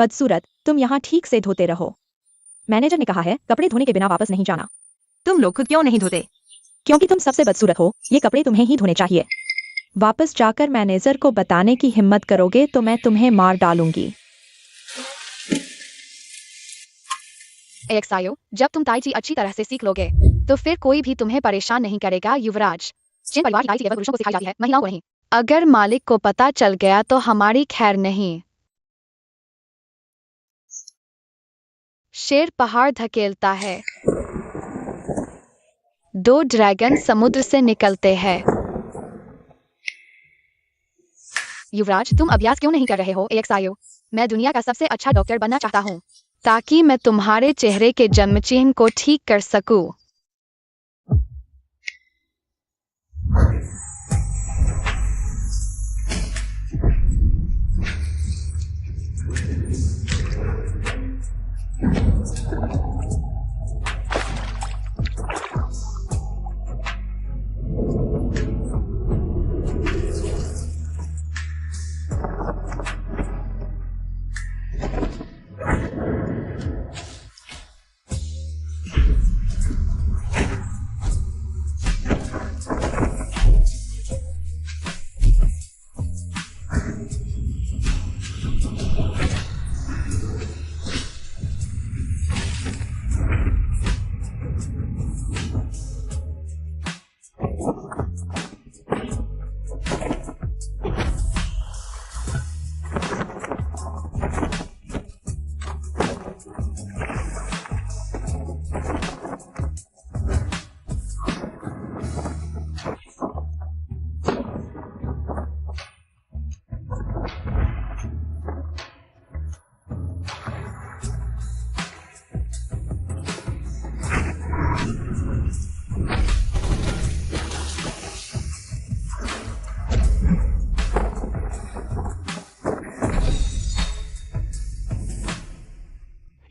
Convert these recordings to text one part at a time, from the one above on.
बदसूरत, तुम यहाँ ठीक से धोते रहो। मैनेजर ने कहा है कपड़े धोने के बिना वापस नहीं जाना। तुम लोग खुद क्यों नहीं धोते? क्योंकि तुम सबसे बदसूरत हो, ये कपड़े तुम्हें ही धोने चाहिए। वापस जाकर मैनेजर को बताने की हिम्मत करोगे तो मैं तुम्हें मार डालूंगी। एक्सायो, जब तुम ताई ची अच्छी तरह से सीख लोगे तो फिर कोई भी तुम्हें परेशान नहीं करेगा। युवराज, चेन परिवार की ताई ची केवल पुरुषों को सिखाई जाती है, महिलाओं को नहीं। अगर मालिक को पता चल गया तो हमारी खैर नहीं। शेर पहाड़ धकेलता है। 2 ड्रैगन समुद्र से निकलते हैं। युवराज, तुम अभ्यास क्यों नहीं कर रहे हो? एक्सायो, मैं दुनिया का सबसे अच्छा डॉक्टर बनना चाहता हूँ ताकि मैं तुम्हारे चेहरे के जन्मचिन्ह को ठीक कर सकूं।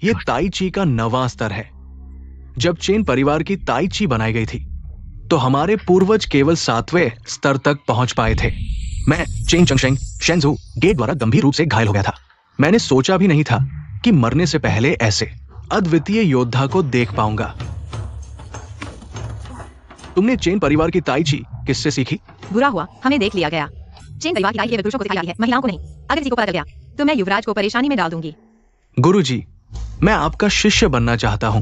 ये ताई ची का 9वां स्तर है। जब चेन परिवार की ताई ची बनाई गई थी तो हमारे पूर्वज केवल 7वें स्तर तक पहुंच पाए थे। मैं चेन चंगशेंग शेंजू गेट द्वारा गंभीर रूप से घायल हो गया था। मैंने सोचा भी नहीं था कि मरने से पहले ऐसे अद्वितीय योद्धा को देख पाऊंगा। तुमने चेन परिवार की ताई ची किससे सीखी? बुरा हुआ, हमें देख लिया गया। चेन परिवार की ताई केवल पुरुषों को सिखाई जाती है, महिलाओं को नहीं। अगर किसी को पता चल गया तो मैं युवराज को परेशानी में डाल दूंगी। गुरुजी, मैं आपका शिष्य बनना चाहता हूं।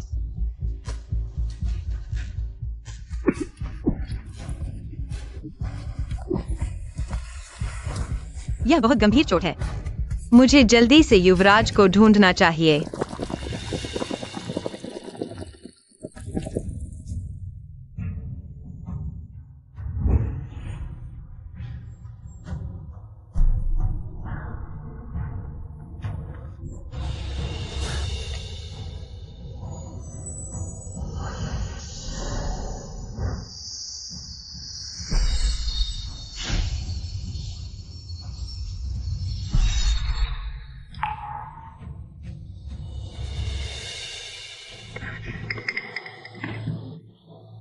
यह बहुत गंभीर चोट है। मुझे जल्दी से युवराज को ढूंढना चाहिए।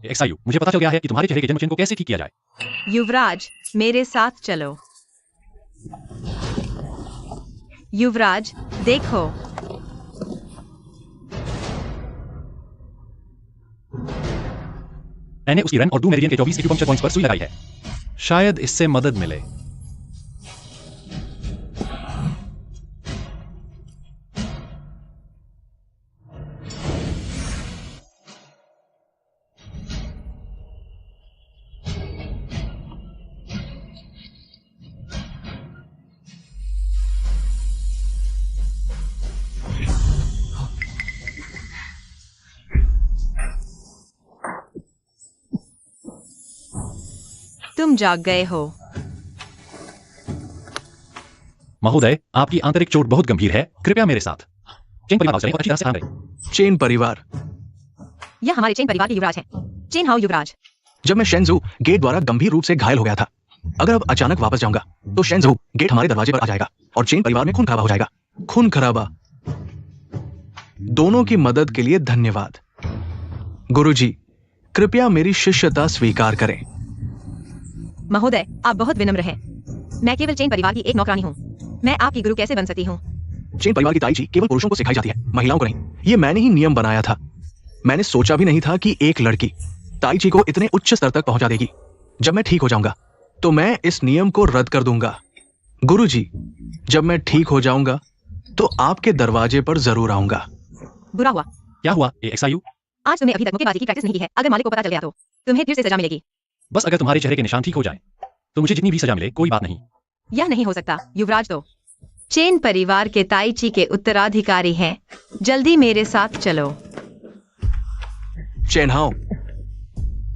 एक्सायु, मुझे पता चल गया है कि तुम्हारे चेहरे के जन्मचिन्ह को कैसे ठीक किया जाए। युवराज, मेरे साथ चलो। युवराज, देखो। मैंने उसकी रन और 2 मेरिडियन के 24 एक्यूपंक्चर पॉइंट्स पर सुई लगाई है। शायद इससे मदद मिले। तुम जाग गए हो। महोदय, आपकी आंतरिक चोट बहुत गंभीर है, कृपया मेरे साथ। चेन परिवार चलें और अच्छी तरह से आराम करें। चेन परिवार, यह हमारे चेन परिवार के युवराज हैं। चेन हाओ युवराज। जब मैं शेंजू गेट द्वारा गंभीर रूप से घायल हो गया था, अगर अब अचानक वापस जाऊंगा तो शेंजू गेट हमारे दरवाजे पर आ जाएगा और चेन परिवार में खून खराबा हो जाएगा। खून खराबा। दोनों की मदद के लिए धन्यवाद। गुरुजी, कृपया मेरी शिष्यता स्वीकार करें। महोदय, आप बहुत विनम्र हैं। मैं केवल चेन परिवार की एक नौकरानी हूँ। मैं आपकी गुरु कैसे बन सकती हूँ? चेन परिवार की ताई ची केवल पुरुषों को सिखाई जाती है, महिलाओं को नहीं। ये मैंने ही नियम बनाया था। मैंने सोचा भी नहीं था कि एक लड़की ताई ची को इतने उच्च स्तर तक पहुंचा देगी। जब मैं ठीक हो जाऊंगा तो मैं इस नियम को रद्द कर दूंगा। गुरुजी, जब मैं ठीक हो जाऊंगा तो आपके दरवाजे पर जरूर आऊंगा। बुरा हुआ। क्या हुआ AXIU? आज तुमने अभी तक मुक्केबाजी की प्रैक्टिस नहीं की है। अगर मालिक को पता चल गया तो तुम्हें फिर से सजा मिलेगी। बस अगर तुम्हारे चेहरे के निशान ठीक हो जाए तो मुझे जितनी भी सजा मिले कोई बात नहीं। यह नहीं हो सकता युवराज। तो चेन परिवार के ताई ची के उत्तराधिकारी हैं। जल्दी मेरे साथ चलो। चेन हाओ,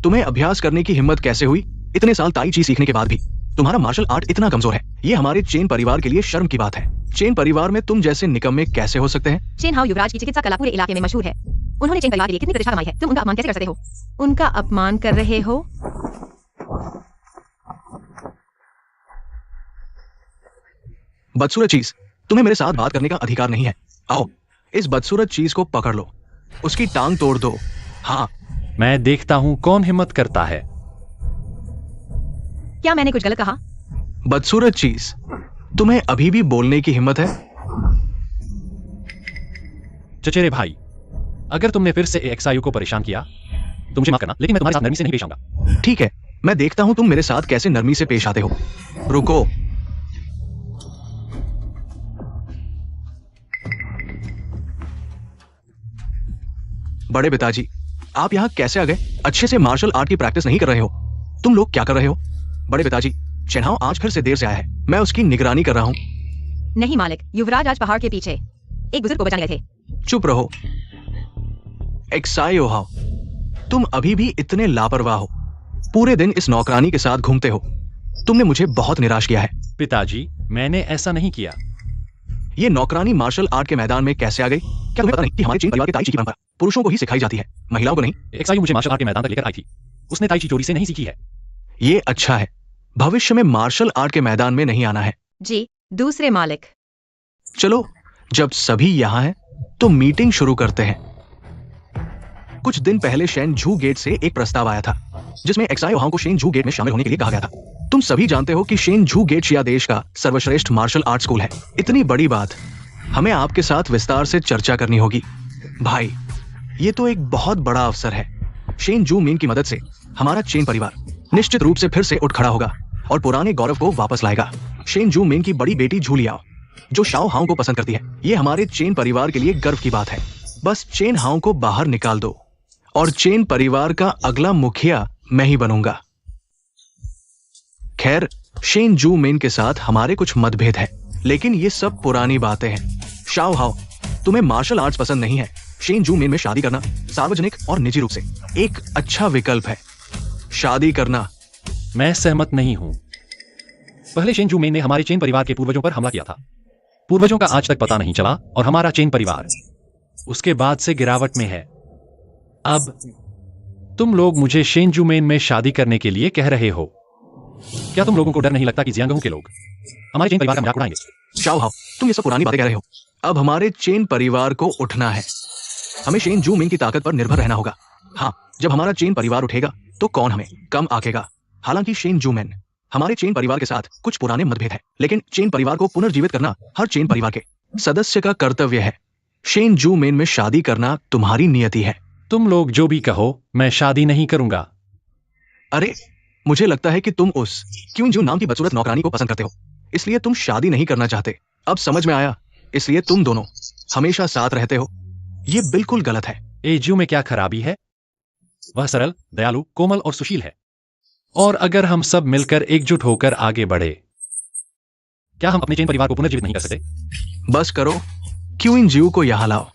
तुम्हें अभ्यास करने की हिम्मत कैसे हुई? इतने साल ताई ची सीखने के बाद भी तुम्हारा मार्शल आर्ट इतना कमजोर है। ये हमारे चेन परिवार के लिए शर्म की बात है। चेन परिवार में तुम जैसे निकम्मे कैसे हो सकते हैं? चेन हाओ युवराज की चिकित्सा कला पूरे इलाके में मशहूर है। उन्होंने चेन परिवार के लिए कितनी प्रतिष्ठा कमाई है। तुम उनका अपमान कैसे कर सकते हो? उनका अपमान कर रहे हो? बदसूरत चीज, तुम्हें मेरे साथ बात करने का अधिकार नहीं है। आओ, इस बदसूरत चीज को पकड़ लो, उसकी टांग तोड़ दो। हाँ, मैं देखता हूं कौन हिम्मत करता है। क्या मैंने कुछ गलत कहा? बदसूरत चीज, तुम्हें अभी भी बोलने की हिम्मत है? चचेरे भाई, अगर तुमने फिर से AXIU को परेशान किया तो मुझे माफ करना, लेकिन मैं तुम्हारे साथ नरमी से नहीं पेश आऊंगा। ठीक है, मैं देखता हूं तुम मेरे साथ कैसे नरमी से पेश आते हो। रुको। बड़े पिताजी, आप यहां कैसे आ गए? अच्छे से मार्शल आर्ट की प्रैक्टिस नहीं कर रहे हो। तुम लोग क्या कर रहे हो? बड़े पिताजी, चेन हाओ आज फिर से देर से आया है। मैं उसकी निगरानी कर रहा हूं। नहीं मालिक, युवराज आज पहाड़ के पीछे एक बुजुर्ग को बचाने गए थे। चुप रहो। एक्सायो हाओ, तुम अभी भी इतने लापरवाह हो। पूरे दिन इस नौकरानी के साथ घूमते हो। तुमने मुझे बहुत निराश किया है। पिताजी, मैंने ऐसा नहीं किया। ये नौकरानी मार्शल आर्ट के मैदान में कैसे आ गई? क्या तुम्हें पता नहीं कि हमारे चीन परिवार की ताई ची की परंपरा पुरुषों को ही सिखाई जाती है, महिलाओं को नहीं? AXIU मुझे मार्शल आर्ट के मैदान तक लेकर आई थी। उसने ताई ची चोरी से नहीं सीखी है। ये अच्छा है। भविष्य में मार्शल आर्ट के मैदान में नहीं आना है। जी, दूसरे मालिक। चलो, जब सभी यहाँ हैं तो मीटिंग शुरू करते हैं। कुछ दिन पहले शेन झू गेट से एक प्रस्ताव आया था जिसमें एक्सायो हाओ को शेन झू गेट में शामिल होने के लिए कहा गया था। तुम सभी जानते हो कि शेन झू गेट शिया देश का सर्वश्रेष्ठ मार्शल आर्ट स्कूल है। इतनी बड़ी बात हमें आपके साथ विस्तार से चर्चा करनी होगी। भाई, ये तो एक बहुत बड़ा अवसर है। शेन झू मीन की मदद से हमारा चेन परिवार निश्चित रूप से फिर से उठ खड़ा होगा और पुराने गौरव को वापस लाएगा। शेन झू मीन की बड़ी बेटी झू लियाओ, जो शाओ हाओ को पसंद करती है, ये हमारे चेन परिवार के लिए गर्व की बात है। बस चेन हाओ को बाहर निकाल दो और चेन परिवार का अगला मुखिया मैं ही बनूंगा। खैर, शेन झू मेन के साथ हमारे कुछ मतभेद है, लेकिन ये सब पुरानी बातें हैं। शाओ हाओ, तुम्हें मार्शल आर्ट्स पसंद नहीं है। शेन झू मेन में शादी करना सार्वजनिक और निजी रूप से एक अच्छा विकल्प है। शादी करना। मैं सहमत नहीं हूं। पहले शेन झू मेन ने हमारे चेन परिवार के पूर्वजों पर हमला किया था। पूर्वजों का आज तक पता नहीं चला और हमारा चेन परिवार उसके बाद से गिरावट में है। अब तुम लोग मुझे शेन झू मेन में शादी करने के लिए कह रहे हो। क्या तुम लोगों को डर नहीं लगता कि जियांगहू के लोग हमारे चेन परिवार का मजाक उड़ाएंगे? शाओ हाओ, तुम ये सब पुरानी बातें कह रहे हो। अब हमारे चेन परिवार को उठना है। हमें शेन झू मेन की ताकत पर निर्भर रहना होगा। हाँ, जब हमारा चेन परिवार उठेगा तो कौन हमें कम आकेगा। हालांकि शेन झू मेन हमारे चेन परिवार के साथ कुछ पुराने मतभेद है, लेकिन चेन परिवार को पुनर्जीवित करना हर चेन परिवार के सदस्य का कर्तव्य है। शेन झू मेन में शादी करना तुम्हारी नियति है। तुम लोग जो भी कहो, मैं शादी नहीं करूंगा। अरे, मुझे लगता है कि तुम उस क्यून जू नाम की बदसूरत नौकरानी को पसंद करते हो, इसलिए तुम शादी नहीं करना चाहते। अब समझ में आया। इसलिए तुम दोनों हमेशा साथ रहते हो। ये बिल्कुल गलत है। एजू में क्या खराबी है? वह सरल, दयालु, कोमल और सुशील है। और अगर हम सब मिलकर एकजुट होकर आगे बढ़े, क्या हम अपने चेन परिवार को पुनर्जीवित नहीं कर सकते? बस करो, क्यूइन जीव को यहां लाओ।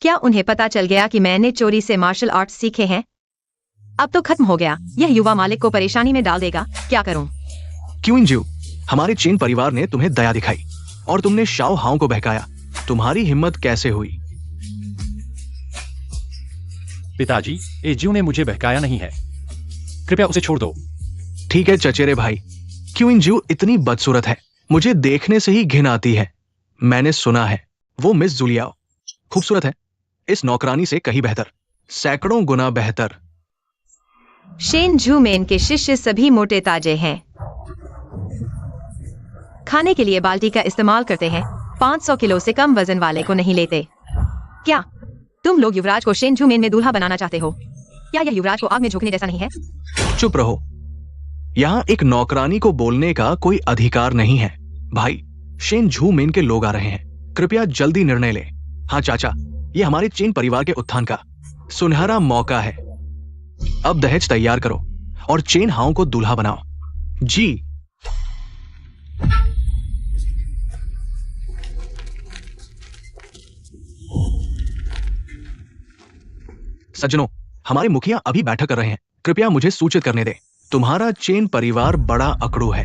क्या उन्हें पता चल गया कि मैंने चोरी से मार्शल आर्ट्स सीखे हैं? अब तो खत्म हो गया। यह युवा मालिक को परेशानी में डाल देगा। क्या करूं? क्यूइन जीव, हमारे चेन परिवार ने तुम्हें दया दिखाई और तुमने शाओ हाओ को बहकाया। तुम्हारी हिम्मत कैसे हुई? पिताजी, एजू ने मुझे बहकाया नहीं है। कृपया उसे छोड़ दो। ठीक है चचेरे भाई, क्यूइन जीव इतनी बदसूरत है, मुझे देखने से ही घिन आती है। मैंने सुना है वो मिस जुलियाओ खूबसूरत है, इस नौकरानी से कहीं बेहतर, सैकड़ों गुना बेहतर। शेन झूमेन के शिष्य सभी मोटे ताजे हैं। खाने के लिए बाल्टी का इस्तेमाल करते हैं। 500 किलो से कम वजन वाले को नहीं लेते। क्या तुम लोग युवराज को शेन झूमेन में दूल्हा बनाना चाहते हो? क्या यह युवराज को आग में झोंकने जैसा नहीं है? चुप रहो। यहाँ एक नौकरानी को बोलने का कोई अधिकार नहीं है। भाई, शेन झूमेन के लोग आ रहे हैं। कृपया जल्दी निर्णय ले। हाँ चाचा, ये हमारे चेन परिवार के उत्थान का सुनहरा मौका है। अब दहेज तैयार करो और चेन हाउ को दूल्हा बनाओ। जी। सज्जनों, हमारे मुखिया अभी बैठक कर रहे हैं। कृपया मुझे सूचित करने दें। तुम्हारा चेन परिवार बड़ा अकड़ू है।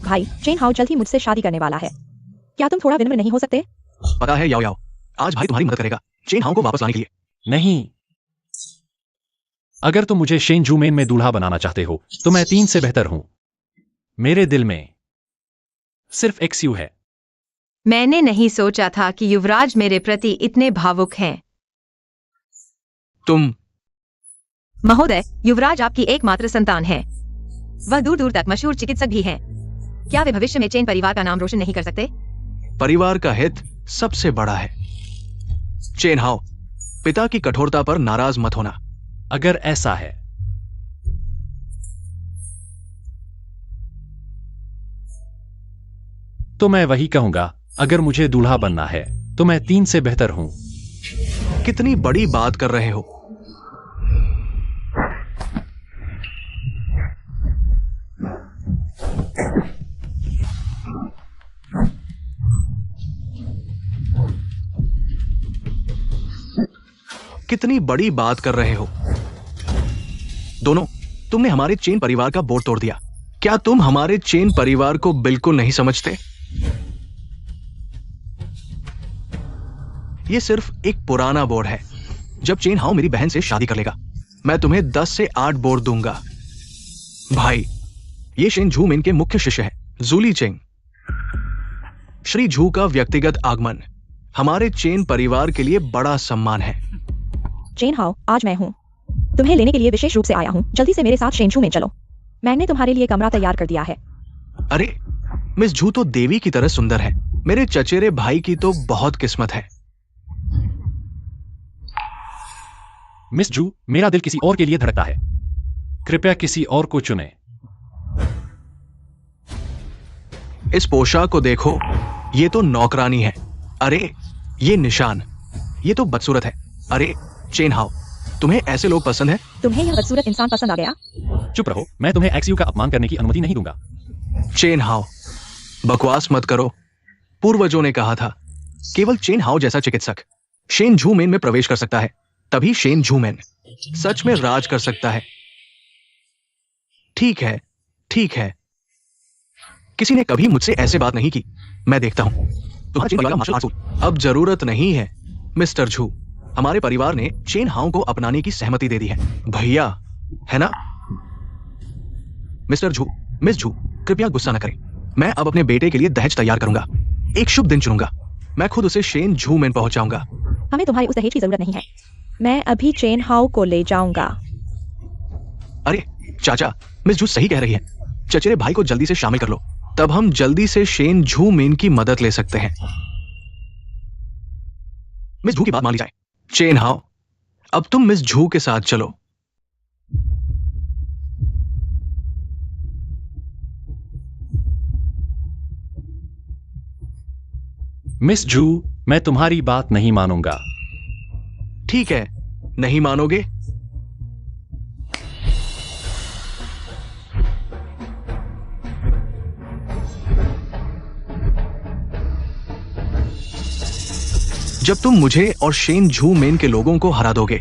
भाई, चेन हाउ जल्द ही मुझसे शादी करने वाला है। क्या तुम थोड़ा विनम्र नहीं हो सकते? पता है याओ याओ, आज भाई तुम्हारी मदद करेगा चेन हाउ को वापस लाने के लिए। नहीं, अगर तुम मुझे शेन झूमेन में दूल्हा बनाना चाहते हो तो मैं 3 से बेहतर हूं। मेरे दिल में सिर्फ XU है। मैंने नहीं सोचा था कि युवराज मेरे प्रति इतने भावुक हैं। तुम महोदय, युवराज आपकी एकमात्र संतान है। वह दूर दूर तक मशहूर चिकित्सक भी हैं। क्या वे भविष्य में चेन परिवार का नाम रोशन नहीं कर सकते? परिवार का हित सबसे बड़ा है। चेन हाउ, पिता की कठोरता पर नाराज मत होना। अगर ऐसा है तो मैं वही कहूंगा। अगर मुझे दूल्हा बनना है तो मैं 3 से बेहतर हूं। कितनी बड़ी बात कर रहे हो। कितनी बड़ी बात कर रहे हो। दोनों, तुमने हमारे चेन परिवार का बोर्ड तोड़ दिया। क्या तुम हमारे चेन परिवार को बिल्कुल नहीं समझते? यह सिर्फ एक पुराना बोर्ड है। जब चेन हाउ मेरी बहन से शादी कर लेगा, मैं तुम्हें 10 से 8 बोर्ड दूंगा। भाई, ये शेन झूमेन के मुख्य शिष्य है, जूली चेंग। श्री झू का व्यक्तिगत आगमन हमारे चेन परिवार के लिए बड़ा सम्मान है। चेन हाउ, आज मैं हूँ। तुम्हें लेने के लिए विशेष रूप से आया हूँ। जल्दी से मेरे साथ शेन झू में चलो। मैंने तुम्हारे लिए कमरा तैयार कर दिया है। अरे, मिस झू तो देवी की तरह सुंदर है। मेरे चचेरे भाई की तो बहुत किस्मत है। मिस जू, मेरा दिल किसी और के लिए धड़कता है। कृपया किसी और को चुनें। इस पोशाक को देखो, ये तो नौकरानी है। अरे, ये निशान, ये तो बदसूरत है। अरे चेन हाउ, तुम्हें ऐसे लोग पसंद हैं? तुम्हें यह बदसूरत इंसान पसंद आ गया? चुप रहो, मैं तुम्हें XU का अपमान करने की अनुमति नहीं दूंगा। चेन हाउ, बकवास मत करो। पूर्वजों ने कहा था, केवल चेन हाउ जैसा चिकित्सक शेन झूमेन में प्रवेश कर सकता है, तभी शेन झूमेन सच में राज कर सकता है। ठीक है, ठीक है। किसी ने कभी मुझसे ऐसे बात नहीं की। मैं देखता हूं तुम्हारा चेन परिवार का मार्शल आर्ट स्कूल। अब जरूरत नहीं है मिस्टर झू। हमारे परिवार ने चेन हाउ को अपनाने की सहमति दे दी है, भैया, है ना? मिस्टर झू, मिस झू, कृपया गुस्सा न करें। मैं अब अपने बेटे के लिए दहेज तैयार करूंगा। एक शुभ दिन चुनूंगा। मैं खुद उसे शेन झूमेन पहुंचाऊंगा। हमें तुम्हारे उस दहेज की जरूरत नहीं है। मैं अभी चेन हाउ को ले जाऊंगा। अरे चाचा, मिस झू सही कह रही है। चचेरे भाई को जल्दी से शामिल कर लो, तब हम जल्दी से शेन झूमेन की मदद ले सकते हैं। मिस झू की बात मान ली जाए। चेन हाउ, अब तुम मिस झू के साथ चलो। मिस झू, मैं तुम्हारी बात नहीं मानूंगा। ठीक है, नहीं मानोगे? जब तुम मुझे और शेन झूमेन के लोगों को हरा दोगे,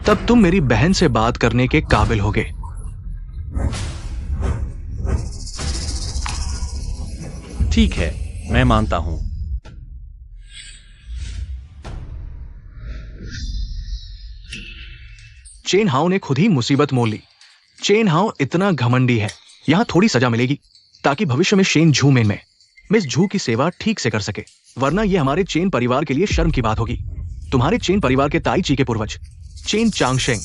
तब तुम मेरी बहन से बात करने के काबिल होगे। ठीक है, मैं मानता हूं। चेन हाउ ने खुद ही मुसीबत मोल ली। चेन हाउ इतना घमंडी है यहाँ थोड़ी सजा मिलेगी ताकि भविष्य में शेन झू मेन में मिस झू की सेवा ठीक से कर सके, वरना ये हमारे चेन परिवार के लिए शर्म की बात होगी। तुम्हारे चेन परिवार के ताई ची के पूर्वज चेन चांगशेंग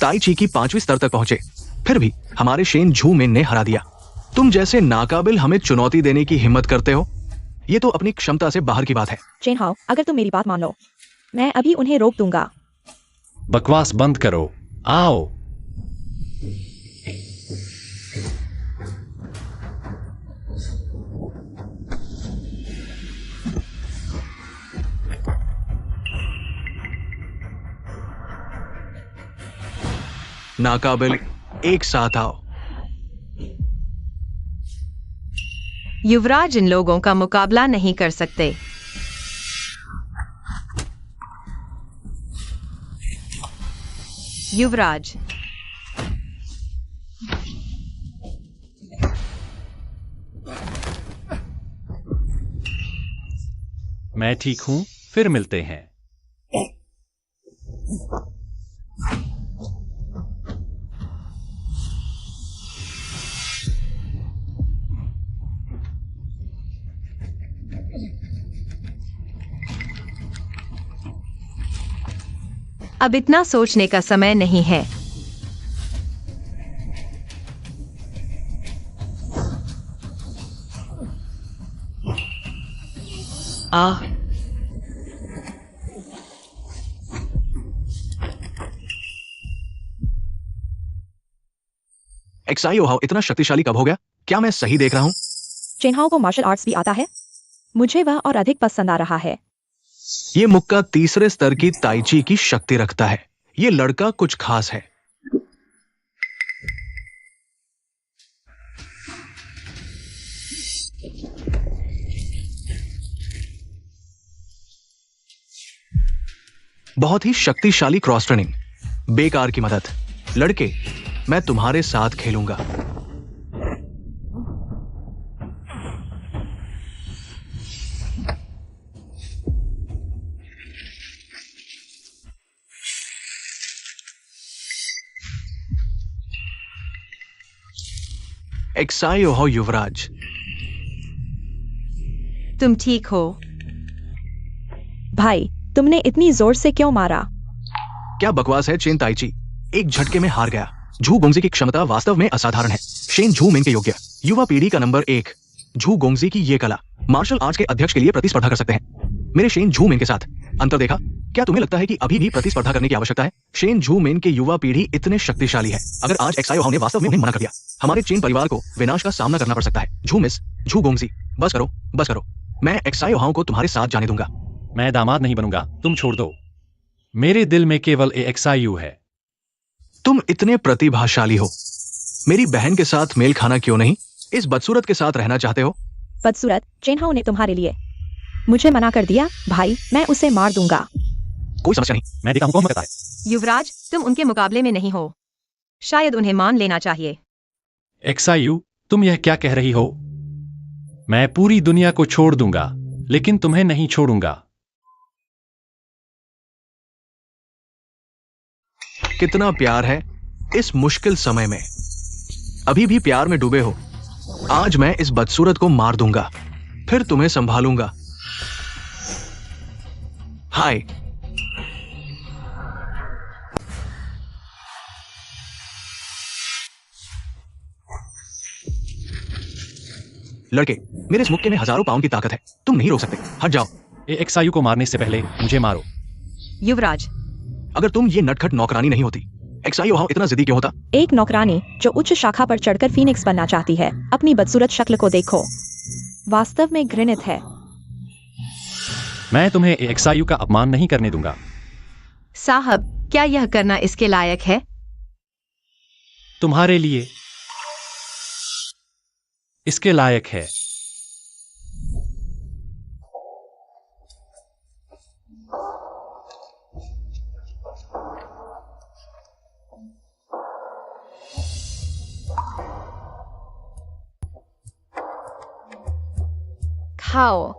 ताई ची की 5वीं स्तर तक पहुंचे, फिर भी हमारे शेन झू मेन ने हरा दिया। तुम जैसे नाकाबिल हमें चुनौती देने की हिम्मत करते हो, ये तो अपनी क्षमता से बाहर की बात है। चेन हाओ, अगर तुम मेरी बात मान लो, मैं अभी उन्हें रोक दूंगा। बकवास बंद करो, आओ। नाकाबिल, एक साथ आओ। युवराज इन लोगों का मुकाबला नहीं कर सकते। युवराज, मैं ठीक हूं, फिर मिलते हैं। अब इतना सोचने का समय नहीं है। एक्साई ओहाओ इतना शक्तिशाली कब हो गया? क्या मैं सही देख रहा हूं? चेन हाओ को मार्शल आर्ट्स भी आता है, मुझे वह और अधिक पसंद आ रहा है। ये मुक्का 3रे स्तर की ताइची की शक्ति रखता है। ये लड़का कुछ खास है। बहुत ही शक्तिशाली क्रॉस ट्रेनिंग, बेकार की मदद। लड़के, मैं तुम्हारे साथ खेलूंगा। एक्साई ओहो युवराज, तुम ठीक हो? भाई, तुमने इतनी जोर से क्यों मारा? क्या बकवास है चेन ताइची, एक झटके में हार गया। झू गोंगजी की क्षमता वास्तव में असाधारण है। शेन झू मेन के योग्य युवा पीढ़ी का नंबर 1। झू गोंगजी की ये कला मार्शल आर्ट्स के अध्यक्ष के लिए प्रतिस्पर्धा कर सकते हैं। मेरे शेन झू मेन के साथ अंतर देखा? क्या तुम्हें लगता है कि अभी भी प्रतिस्पर्धा करने की आवश्यकता है? शेन झू मेन के युवा पीढ़ी इतने शक्तिशाली है। अगर आज एक्साई ओहाओ ने वास्तव में उन्हें मना कर दिया, हमारे चेन परिवार को विनाश का सामना करना पड़ सकता है। झू मिस, झू गोंगजी, बस करो, बस करो। मैं एक्साई ओहाओ को तुम्हारे साथ जाने दूंगा। मैं दामाद नहीं बनूंगा, तुम छोड़ दो। मेरे दिल में केवल एक्सायू है। तुम इतने प्रतिभाशाली हो, मेरी बहन के साथ मेल खाना क्यों नहीं? इस बदसूरत के साथ रहना चाहते हो? बदसूरत, चेन हाओ ने तुम्हारे लिए मुझे मना कर दिया। भाई, मैं उसे मार दूंगा। कोई समस्या नहीं। मैं देखता हूं कौन कहता है। युवराज, तुम उनके मुकाबले में नहीं हो। शायद उन्हें मान लेना चाहिए। एक्सायू, तुम यह क्या कह रही हो? मैं पूरी दुनिया को छोड़ दूंगा, लेकिन तुम्हें नहीं छोड़ूंगा। कितना प्यार है इस मुश्किल समय में। अभी भी प्यार में डूबे हो। आज मैं इस बदसूरत को मार दूंगा, फिर तुम्हें संभालूंगा। हाय। लड़के, मेरे इस मुक्के में हजारों पाउंड की ताकत है। तुम नहीं रोक सकते। हट जाओ। एक्सायू को मारने से पहले मुझे मारो। युवराज, अगर तुम ये नटखट नौकरानी नहीं होती, एक्साई ओहाओ इतना जिद्दी क्यों होता? एक नौकरानी जो उच्च शाखा पर चढ़कर फीनिक्स बनना चाहती है। अपनी बदसूरत शक्ल को देखो, वास्तव में घृणित है। मैं तुम्हें एक्सायू का अपमान नहीं करने दूंगा। साहब, क्या यह करना इसके लायक है? तुम्हारे लिए इसके लायक है। खाओ।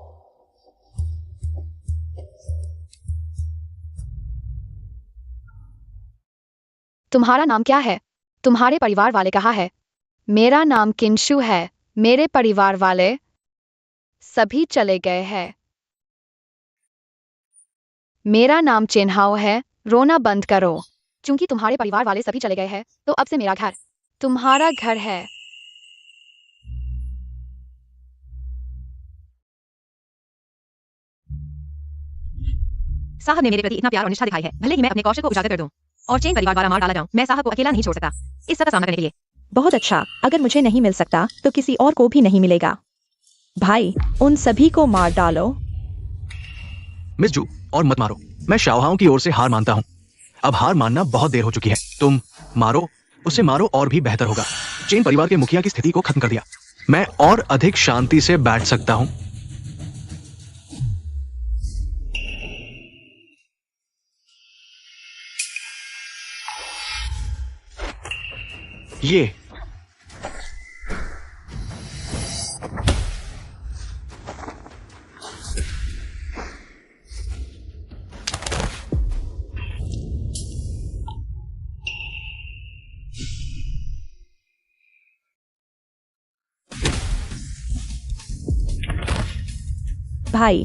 तुम्हारा नाम क्या है? तुम्हारे परिवार वाले कहाँ है? मेरा नाम किंशु है। मेरे परिवार वाले सभी चले गए हैं। मेरा नाम चिन्हाओ है। रोना बंद करो। चूंकि तुम्हारे परिवार वाले सभी चले गए हैं, तो अब से मेरा घर तुम्हारा घर है। साहब ने मेरे प्रति इतना प्यार और निष्ठा दिखाई है, भले ही मैं अपने कौशल को उजागर कर दूं और चेन परिवार द्वारा मार डाला जाऊं, मैं साहब को अकेला नहीं छोड़ सकता इस सब का सामना करने के लिए। बहुत अच्छा, अगर मुझे नहीं मिल सकता तो किसी और को भी नहीं मिलेगा। भाई, उन सभी को मार डालो। मिस जू, और मत मारो। मैं शाओहाओं की ओर से हार मानता हूँ। अब हार मानना बहुत देर हो चुकी है। तुम मारो, उसे मारो और भी बेहतर होगा। चेन परिवार के मुखिया की स्थिति को खत्म कर दिया। मैं और अधिक शांति से बैठ सकता हूँ। ये भाई,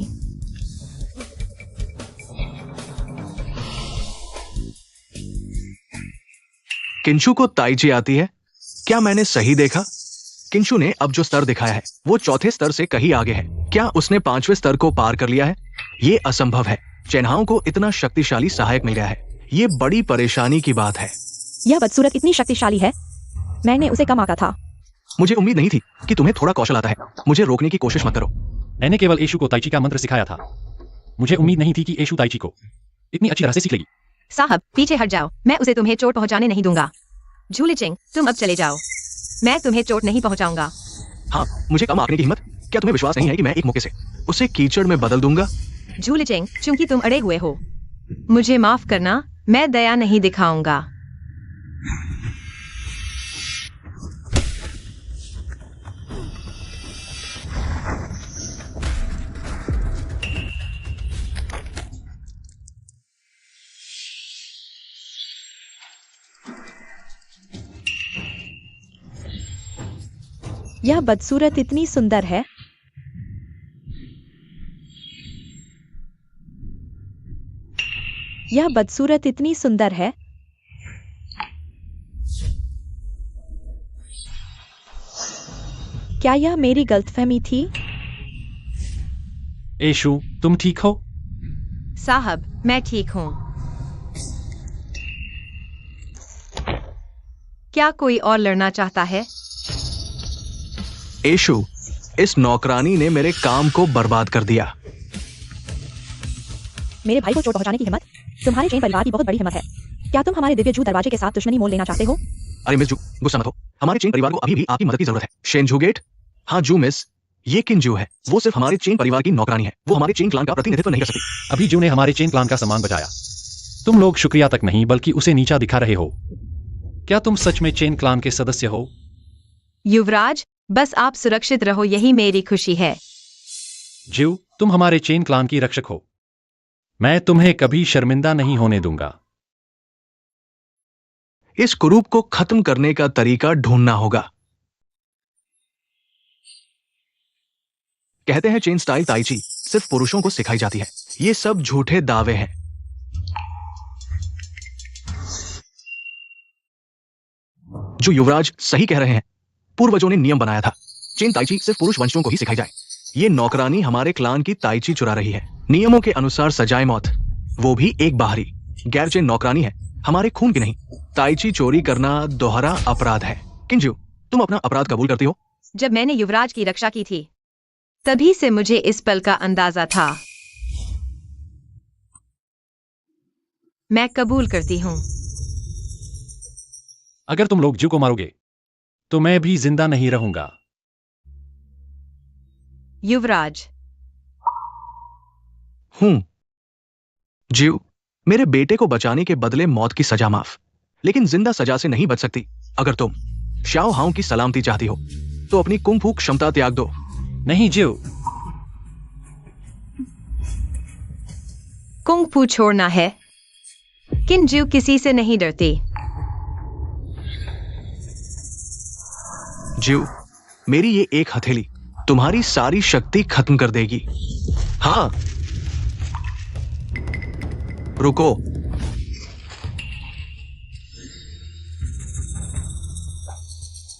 किंशु को ताइची आती है? क्या मैंने सही देखा? किंशु ने अब जो स्तर दिखाया है वो चौथे स्तर से कहीं आगे है। क्या उसने 5वें स्तर को पार कर लिया है? ये असंभव है। चेन्हाओं को इतना शक्तिशाली सहायक मिल गया है। ये बड़ी परेशानी की बात है। यह बदसूरत इतनी शक्तिशाली है, मैंने उसे कम आंका था। मुझे उम्मीद नहीं थी कि तुम्हें थोड़ा कौशल आता है। मुझे रोकने की कोशिश मत करो। मैंने केवल एशु को ताइची का मंत्र सिखाया था। मुझे उम्मीद नहीं थी कि एशु ताइची को इतनी अच्छी तरह से सीख लेगी। साहब पीछे हट जाओ, मैं उसे तुम्हें चोट पहुंचाने नहीं दूंगा। झूलिचिंग, तुम अब चले जाओ, मैं तुम्हें चोट नहीं पहुंचाऊंगा। हाँ, मुझे कम आंकने की हिम्मत? क्या तुम्हें विश्वास नहीं है कि मैं एक मौके से उसे कीचड़ में बदल दूंगा? झूलिचिंग, चूंकि तुम अड़े हुए हो, मुझे माफ करना, मैं दया नहीं दिखाऊंगा। यह बदसूरत इतनी सुंदर है। यह बदसूरत इतनी सुंदर है। क्या यह मेरी गलतफहमी थी? एशु, तुम ठीक हो? साहब, मैं ठीक हूँ। क्या कोई और लड़ना चाहता है? एशु, इस नौकरानी ने मेरे काम को बर्बाद कर दिया। मेरे भाई को चोट पहुंचाने की हिम्मत? तुम्हारे चेन परिवार की बहुत बड़ी हिम्मत है। क्या तुम हमारे दिव्य जू दरवाजे के साथ दुश्मनी मोल लेना चाहते हो? अरे मिस जू, गुस्सा मत हो। हमारे चेन परिवार को अभी भी आपकी मदद की जरूरत है। शेनजू गेट? हाँ जू मिस, ये किंजू है। वो सिर्फ हमारे चेन परिवार की नौकरानी है। वो हमारे चेन क्लान का प्रतिनिधित्व नहीं कर सकती। अभी जू ने हमारे चेन क्लान का सम्मान बचाया। तुम लोग शुक्रिया तक नहीं बल्कि उसे नीचा दिखा रहे हो। क्या तुम सच में चेन क्लान के सदस्य हो? युवराज, बस आप सुरक्षित रहो, यही मेरी खुशी है। जीव, तुम हमारे चेन क्लान की रक्षक हो। मैं तुम्हें कभी शर्मिंदा नहीं होने दूंगा। इस कुरूप को खत्म करने का तरीका ढूंढना होगा। कहते हैं चेन स्टाइल ताइची सिर्फ पुरुषों को सिखाई जाती है। ये सब झूठे दावे हैं। जो युवराज सही कह रहे हैं। पूर्वजों ने नियम बनाया था, चेन ताइची सिर्फ पुरुष वंशों को ही सिखाई जाए। ये नौकरानी हमारे क्लान की ताइची चुरा रही है। नियमों के अनुसार सजाए मौत, वो भी एक बाहरी गैर चेन नौकरानी है, हमारे खून की नहीं। ताइची चोरी करना दोहरा अपराध है। किंजू, तुम अपना अपराध कबूल करती हो? जब मैंने युवराज की रक्षा की थी, तभी से मुझे इस पल का अंदाजा था। मैं कबूल करती हूँ। अगर तुम लोग जू को मारोगे तो मैं भी जिंदा नहीं रहूंगा। युवराज, हूं। जीव, मेरे बेटे को बचाने के बदले मौत की सजा माफ, लेकिन जिंदा सजा से नहीं बच सकती। अगर तुम शाओ हाउ की सलामती चाहती हो तो अपनी कुंग फू क्षमता त्याग दो। नहीं जीव, कुंग फू छोड़ना है। किंजू किसी से नहीं डरती। जीव, मेरी ये एक हथेली तुम्हारी सारी शक्ति खत्म कर देगी। हाँ, रुको।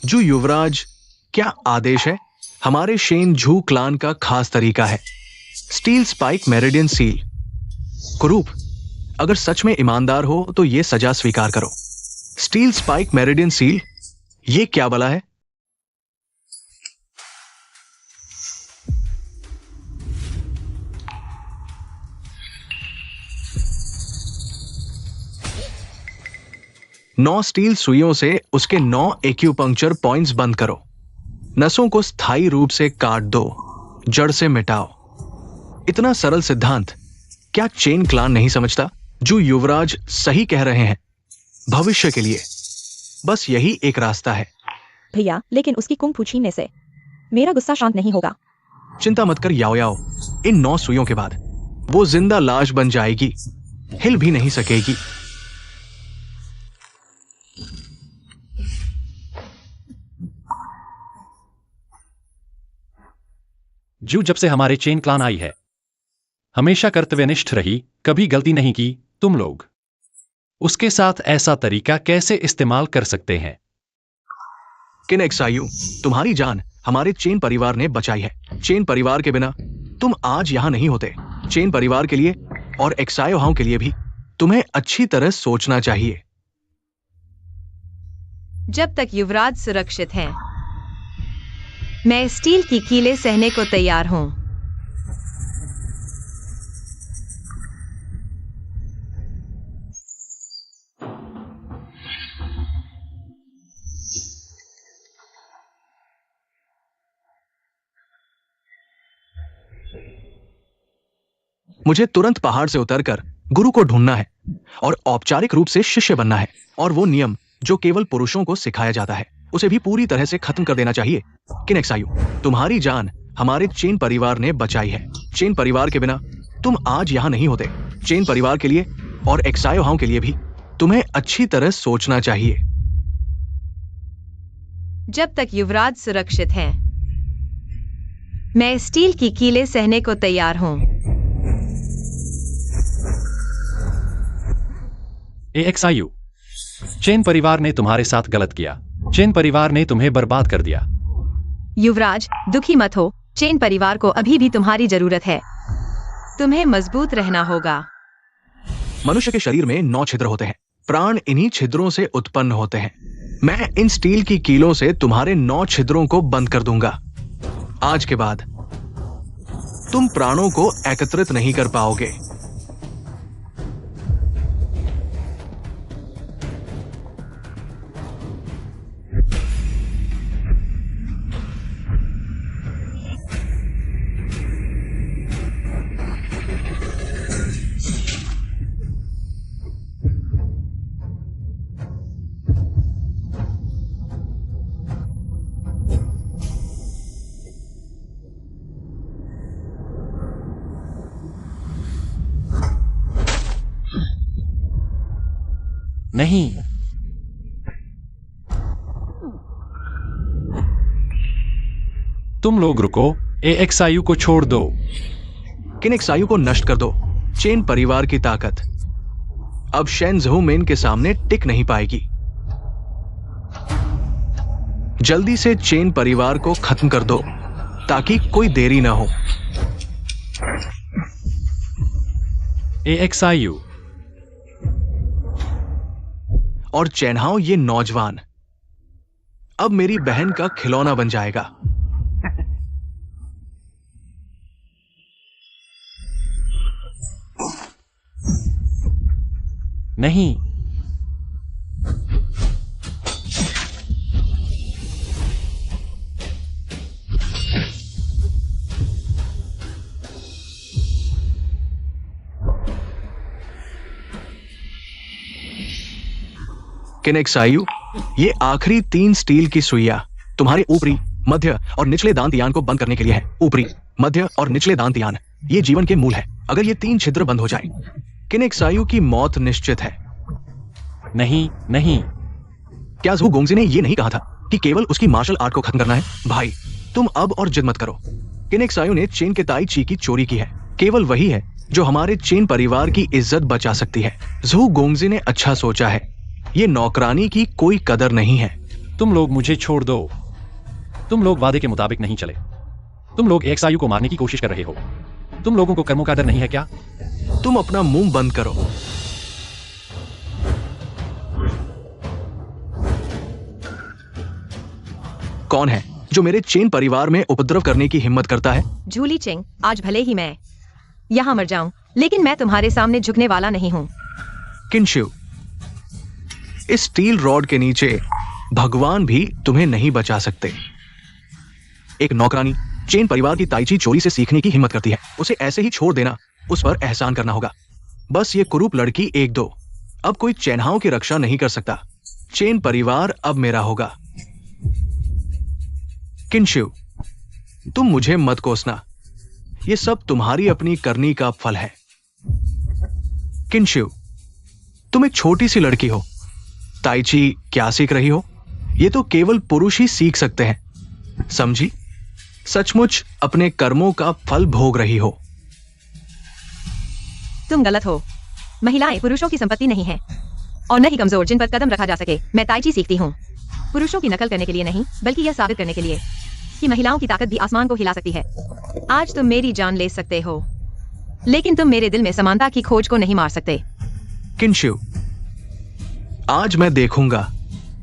जू युवराज, क्या आदेश है? हमारे शेन झू क्लान का खास तरीका है स्टील स्पाइक मेरिडियन सील। कुरूप, अगर सच में ईमानदार हो तो यह सजा स्वीकार करो। स्टील स्पाइक मेरिडियन सील, ये क्या बला है? नौ स्टील सुइयों से उसके 9 एक्यूपंक्चर पॉइंट्स बंद करो। नसों को स्थायी रूप से काट दो, जड़ से मिटाओ। इतना सरल सिद्धांत क्या चेन क्लान नहीं समझता? जो युवराज सही कह रहे हैं। भविष्य के लिए बस यही एक रास्ता है। भैया, लेकिन उसकी कुंग फू छीनने से मेरा गुस्सा शांत नहीं होगा। चिंता मत कर याओ याओ, इन 9 सुइयों के बाद वो जिंदा लाश बन जाएगी, हिल भी नहीं सकेगी। जू जब से हमारे चेन क्लान आई है हमेशा कर्तव्यनिष्ठ रही, कभी गलती नहीं की। तुम लोग उसके साथ ऐसा तरीका कैसे इस्तेमाल कर सकते हैं? किन एक्सायु, तुम्हारी जान हमारे चेन परिवार ने बचाई है। चेन परिवार के बिना तुम आज यहां नहीं होते। चेन परिवार के लिए और एक्सायोहाओं के लिए भी तुम्हें अच्छी तरह सोचना चाहिए। जब तक युवराज सुरक्षित हैं, मैं स्टील की कीलें सहने को तैयार हूं। मुझे तुरंत पहाड़ से उतरकर गुरु को ढूंढना है और औपचारिक रूप से शिष्य बनना है, और वो नियम जो केवल पुरुषों को सिखाया जाता है उसे भी पूरी तरह से खत्म कर देना चाहिए। किनेक्सायु, तुम्हारी जान हमारे चेन परिवार ने बचाई है। चेन परिवार के बिना तुम आज यहां नहीं होते। चेन परिवार के लिए और एक्सायोहाओं के लिए भी तुम्हें अच्छी तरह सोचना चाहिए। जब तक युवराज सुरक्षित हैं, मैं स्टील की कीलें सहने को तैयार हूं। एक्सायु, चेन परिवार ने तुम्हारे साथ गलत किया। चेन परिवार ने तुम्हें बर्बाद कर दिया। युवराज, दुखी मत हो। चेन परिवार को अभी भी तुम्हारी जरूरत है। तुम्हें मजबूत रहना होगा। मनुष्य के शरीर में 9 छिद्र होते हैं। प्राण इन्हीं छिद्रों से उत्पन्न होते हैं। मैं इन स्टील की कीलों से तुम्हारे 9 छिद्रों को बंद कर दूंगा। आज के बाद तुम प्राणों को एकत्रित नहीं कर पाओगे। नहीं, तुम लोग रुको। एक्सायु को छोड़ दो। किनेक्सायु को नष्ट कर दो। चेन परिवार की ताकत अब शेन झू मेन के सामने टिक नहीं पाएगी। जल्दी से चेन परिवार को खत्म कर दो ताकि कोई देरी ना हो। एक्सायु और चैनहाओ, ये नौजवान अब मेरी बहन का खिलौना बन जाएगा। नहीं, किनेक्सायु, ये आखिरी 3 स्टील की सुइयां तुम्हारे ऊपरी, मध्य और निचले दांतयान को बंद करने के लिए है। ऊपरी, मध्य और निचले दांतयान ये जीवन के मूल है। अगर ये 3 छिद्र बंद हो जाए, किनेक्सायु की मौत निश्चित है। नहीं, नहीं। क्या झू गोंगजी ने ये नहीं कहा था कि केवल उसकी मार्शल आर्ट को खत्म करना है। भाई तुम अब और जिद मत करो। किनेक्सायो ने चेन के ताई ची की चोरी की है। केवल वही है जो हमारे चेन परिवार की इज्जत बचा सकती है। जू गोंगजी ने अच्छा सोचा है। ये नौकरानी की कोई कदर नहीं है। तुम लोग मुझे छोड़ दो। तुम लोग वादे के मुताबिक नहीं चले। तुम लोग एक सायु को मारने की कोशिश कर रहे हो। तुम लोगों को कर्मों का डर नहीं है क्या? तुम अपना मुंह बंद करो। कौन है जो मेरे चेन परिवार में उपद्रव करने की हिम्मत करता है? झूली चेंग, आज भले ही मैं यहाँ मर जाऊं, लेकिन मैं तुम्हारे सामने झुकने वाला नहीं हूँ। किनशिव, इस स्टील रॉड के नीचे भगवान भी तुम्हें नहीं बचा सकते। एक नौकरानी चेन परिवार की ताइची चोरी से सीखने की हिम्मत करती है। उसे ऐसे ही छोड़ देना, उस पर एहसान करना होगा। बस ये कुरूप लड़की 1-2 अब कोई चैनहाओं की रक्षा नहीं कर सकता। चेन परिवार अब मेरा होगा। किनशिव, तुम मुझे मत कोसना। ये सब तुम्हारी अपनी करनी का फल है। किनशिव, तुम एक छोटी सी लड़की हो। ताइची क्या सीख रही हो? ये तो केवल पुरुष ही सीख सकते हैं, समझी? सचमुच अपने कर्मों का फल भोग रही हो। तुम गलत हो। महिलाएं पुरुषों की संपत्ति नहीं है और न ही कमजोर जिन पर कदम रखा जा सके। मैं ताइची सीखती हूँ, पुरुषों की नकल करने के लिए नहीं, बल्कि यह साबित करने के लिए कि महिलाओं की ताकत भी आसमान को हिला सकती है। आज तुम मेरी जान ले सकते हो, लेकिन तुम मेरे दिल में समानता की खोज को नहीं मार सकते। किनशिव, आज मैं देखूंगा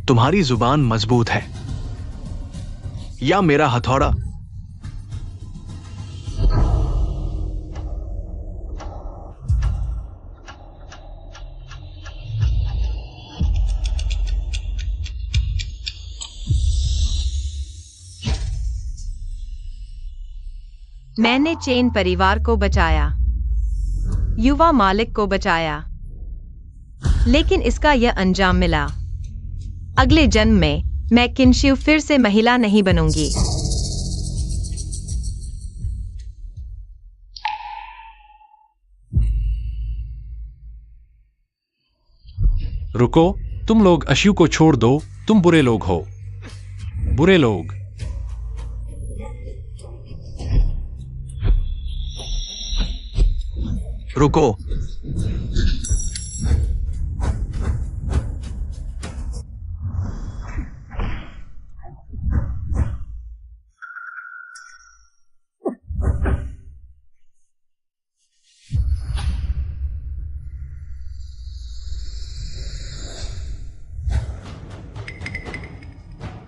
तुम्हारी जुबान मजबूत है या मेरा हथौड़ा। मैंने चेन परिवार को बचाया, युवा मालिक को बचाया, लेकिन इसका यह अंजाम मिला। अगले जन्म में मैं किनशिव फिर से महिला नहीं बनूंगी। रुको, तुम लोग अश्यू को छोड़ दो। तुम बुरे लोग हो। बुरे लोग। रुको।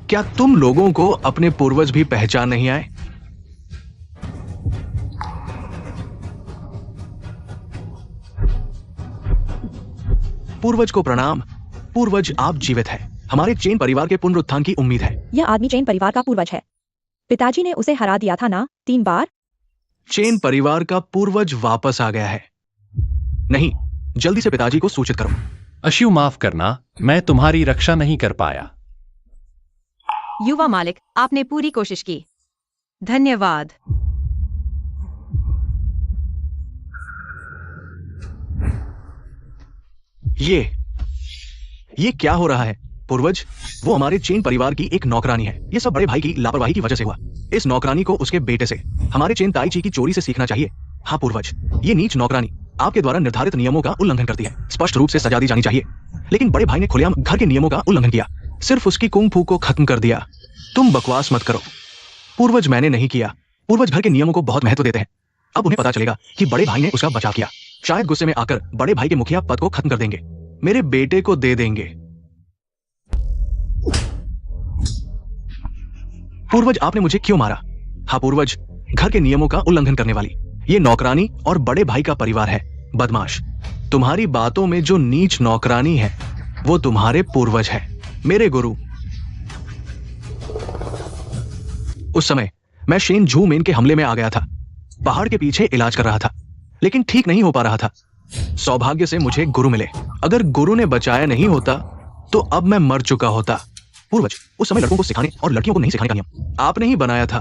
क्या तुम लोगों को अपने पूर्वज भी पहचान नहीं आए? पूर्वज को प्रणाम। पूर्वज, आप जीवित हैं। हमारे चेन परिवार के पुनरुत्थान की उम्मीद है। यह आदमी चेन परिवार का पूर्वज है। पिताजी ने उसे हरा दिया था ना 3 बार। चेन परिवार का पूर्वज वापस आ गया है। नहीं, जल्दी से पिताजी को सूचित करो। अश्यू, माफ करना, मैं तुम्हारी रक्षा नहीं कर पाया। युवा मालिक, आपने पूरी कोशिश की। धन्यवाद। ये क्या हो रहा है? पूर्वज, वो हमारे चेन परिवार की एक नौकरानी है। ये सब बड़े भाई की लापरवाही की वजह से हुआ। इस नौकरानी को उसके बेटे से, हमारे चेन ताइची की चोरी से सीखना चाहिए। हाँ पूर्वज, ये नीच नौकरानी आपके द्वारा निर्धारित नियमों का उल्लंघन करती है। स्पष्ट रूप से सजा दी जानी चाहिए। लेकिन बड़े भाई ने खुलेआम घर के नियमों का उल्लंघन किया, सिर्फ उसकी कुंग फू को खत्म कर दिया। तुम बकवास मत करो पूर्वज, मैंने नहीं किया। पूर्वज घर के नियमों को बहुत महत्व देते हैं। अब उन्हें पता चलेगा कि बड़े भाई ने उसका बचाव किया। शायद गुस्से में आकर बड़े भाई के मुखिया पद को खत्म कर देंगे, मेरे बेटे को दे देंगे। पूर्वज, आपने मुझे क्यों मारा? हाँ पूर्वज, घर के नियमों का उल्लंघन करने वाली ये नौकरानी और बड़े भाई का परिवार है। बदमाश, तुम्हारी बातों में जो नीच नौकरानी है वो तुम्हारे पूर्वज है, मेरे गुरु। उस समय मैं शेन झू मेन के हमले में आ गया था। पहाड़ के पीछे इलाज कर रहा था, लेकिन ठीक नहीं हो पा रहा था। सौभाग्य से मुझे गुरु मिले। अगर गुरु ने बचाया नहीं होता तो अब मैं मर चुका होता। पूर्वज, उस समय लड़कों को सिखाने और लड़कियों को नहीं सिखाने का नियम आपने ही बनाया था।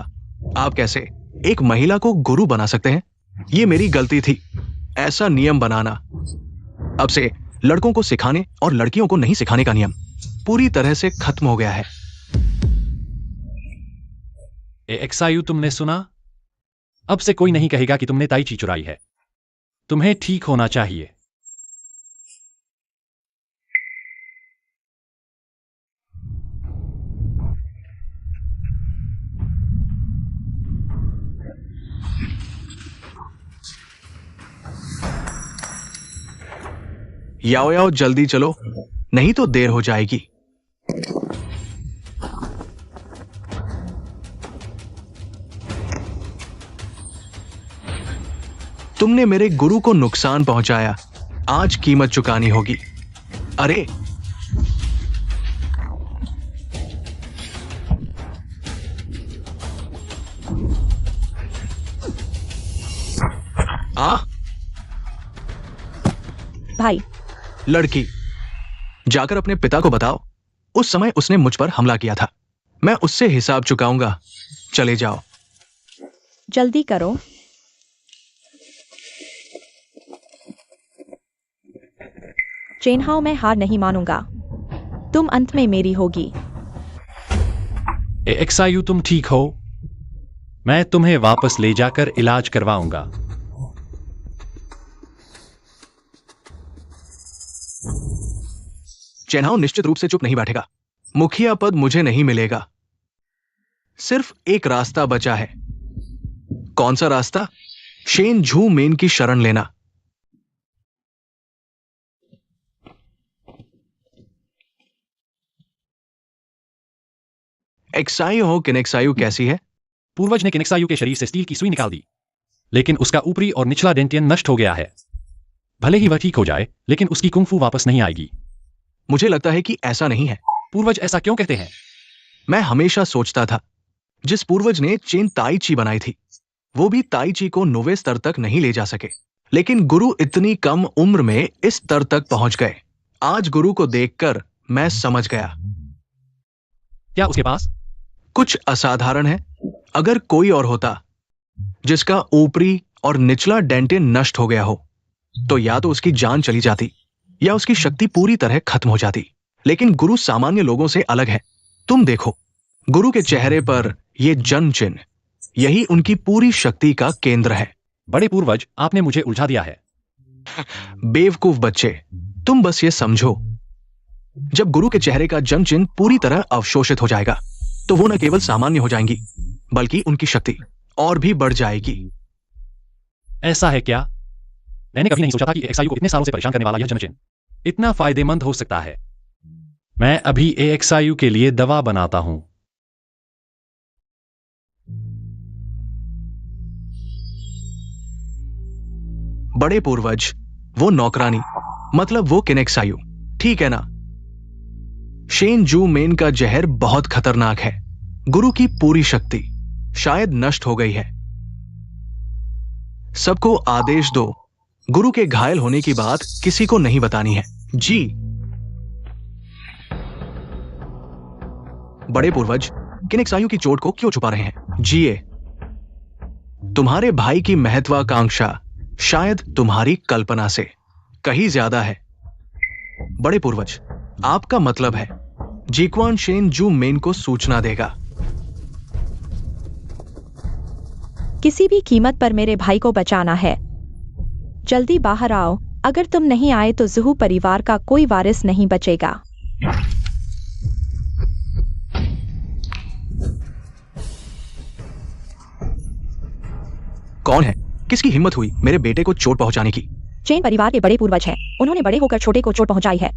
आप कैसे एक महिला को गुरु बना सकते हैं? ये मेरी गलती थी, ऐसा नियम बनाना। अब से लड़कों को सिखाने और लड़कियों को नहीं सिखाने का नियम पूरी तरह से खत्म हो गया है। एक्सायु, तुमने सुना? अब से कोई नहीं कहेगा कि तुमने ताइची चुराई है। तुम्हें ठीक होना चाहिए। याओ याओ, जल्दी चलो, नहीं तो देर हो जाएगी। तुमने मेरे गुरु को नुकसान पहुंचाया, आज कीमत चुकानी होगी। अरे भाई, लड़की, जाकर अपने पिता को बताओ, उस समय उसने मुझ पर हमला किया था। मैं उससे हिसाब चुकाऊंगा। चले जाओ। जल्दी करो। चेनहाओ, मैं हार नहीं मानूंगा। तुम अंत में मेरी होगी। एक्सायु, तुम ठीक हो? मैं तुम्हें वापस ले जाकर इलाज करवाऊंगा। चेनहाओ निश्चित रूप से चुप नहीं बैठेगा। मुखिया पद मुझे नहीं मिलेगा। सिर्फ एक रास्ता बचा है। कौन सा रास्ता? शेन झू मेन की शरण लेना। एक्सायु हो, किनेक्सायु कैसी है? पूर्वज ने किनेक्सायु के शरीर से स्टील की सुई निकाल दी, लेकिन उसका ऊपरी और निचला डेंटियन नष्ट हो गया है। भले ही वह ठीक हो जाए, लेकिन उसकी कुंफू वापस नहीं आएगी। मुझे लगता है कि ऐसा नहीं है। पूर्वज ऐसा क्यों कहते हैं? मैं हमेशा सोचता था, जिस पूर्वज ने चेन ताइची बनाई थी, वो भी ताइची को 9वें स्तर तक नहीं ले जा सके। लेकिन गुरु इतनी कम उम्र में इस स्तर तक पहुंच गए। आज गुरु को देखकर मैं समझ गया। क्या उसके पास कुछ असाधारण है? अगर कोई और होता जिसका ऊपरी और निचला डेंटिन नष्ट हो गया हो, तो या तो उसकी जान चली जाती या उसकी शक्ति पूरी तरह खत्म हो जाती। लेकिन गुरु सामान्य लोगों से अलग है। तुम देखो, गुरु के चेहरे पर यह जन्म चिन्ह, यही उनकी पूरी शक्ति का केंद्र है। बड़े पूर्वज, आपने मुझे उलझा दिया है। बेवकूफ बच्चे, तुम बस ये समझो, जब गुरु के चेहरे का जन्म चिन्ह पूरी तरह अवशोषित हो जाएगा, तो वो न केवल सामान्य हो जाएंगी, बल्कि उनकी शक्ति और भी बढ़ जाएगी। ऐसा है क्या? मैंने कभी नहीं सोचा था कि एक्सायु को इतने सालों से परेशान करने वाला यह जन्म चिन्ह इतना फायदेमंद हो सकता है। मैं अभी एक्सायु के लिए दवा बनाता हूं। बड़े पूर्वज, वो नौकरानी, मतलब वो किनेक्सायु, ठीक है ना? शेन जू मेन का जहर बहुत खतरनाक है। गुरु की पूरी शक्ति शायद नष्ट हो गई है। सबको आदेश दो, गुरु के घायल होने की बात किसी को नहीं बतानी है। जी। बड़े पूर्वज, किनेक्सायु की चोट को क्यों छुपा रहे हैं? जिए। तुम्हारे भाई की महत्वाकांक्षा शायद तुम्हारी कल्पना से कहीं ज्यादा है। बड़े पूर्वज, आपका मतलब है जीक्वान शेन जू मेन को सूचना देगा? किसी भी कीमत पर मेरे भाई को बचाना है। जल्दी बाहर आओ। अगर तुम नहीं आए तो जुहू परिवार का कोई वारिस नहीं बचेगा। कौन है? किसकी हिम्मत हुई मेरे बेटे को चोट पहुंचाने की? चेन परिवार के बड़े पूर्वज हैं। उन्होंने बड़े होकर छोटे को चोट पहुंचाई है।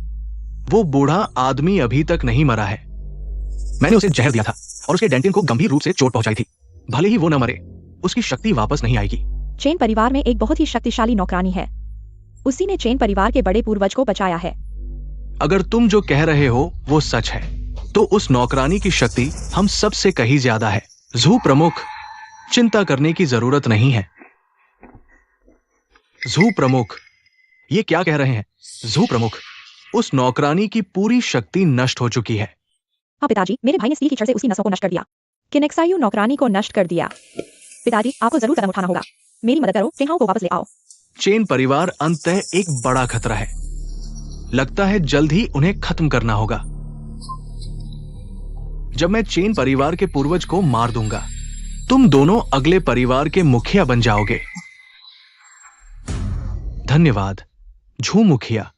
वो बूढ़ा आदमी अभी तक नहीं मरा है। मैंने उसे जहर दिया था और उसके डेंटिन को गंभीर रूप से चोट पहुंचाई थी। भले ही वो न मरे, उसकी शक्ति वापस नहीं आएगी। चेन परिवार में एक बहुत ही शक्तिशाली नौकरानी है। उसी ने चेन परिवार के बड़े पूर्वज को बचाया है। अगर तुम जो कह रहे हो वो सच है, तो उस नौकरानी की शक्ति हम सबसे कहीं ज्यादा है। जू प्रमुख, चिंता करने की जरूरत नहीं है। जू प्रमुख, ये क्या कह रहे हैं? जू प्रमुख, उस नौकरानी की पूरी शक्ति नष्ट हो चुकी है। हाँ पिताजी, मेरे भाई ने स्टील की छड़ से उसकी नसों को नष्ट कर दिया। किनेक्सायु नौकरानी को नष्ट कर दिया। पिताजी, आपको जरूर कदम उठाना होगा। मेरी मदद करो, चेनहाओ को वापस ले आओ। चेन परिवार अंततः एक बड़ा खतरा है। लगता है जल्द ही उन्हें खत्म करना होगा। जब मैं चेन परिवार के पूर्वज को मार दूंगा, तुम दोनों अगले परिवार के मुखिया बन जाओगे। धन्यवाद झू मुखिया।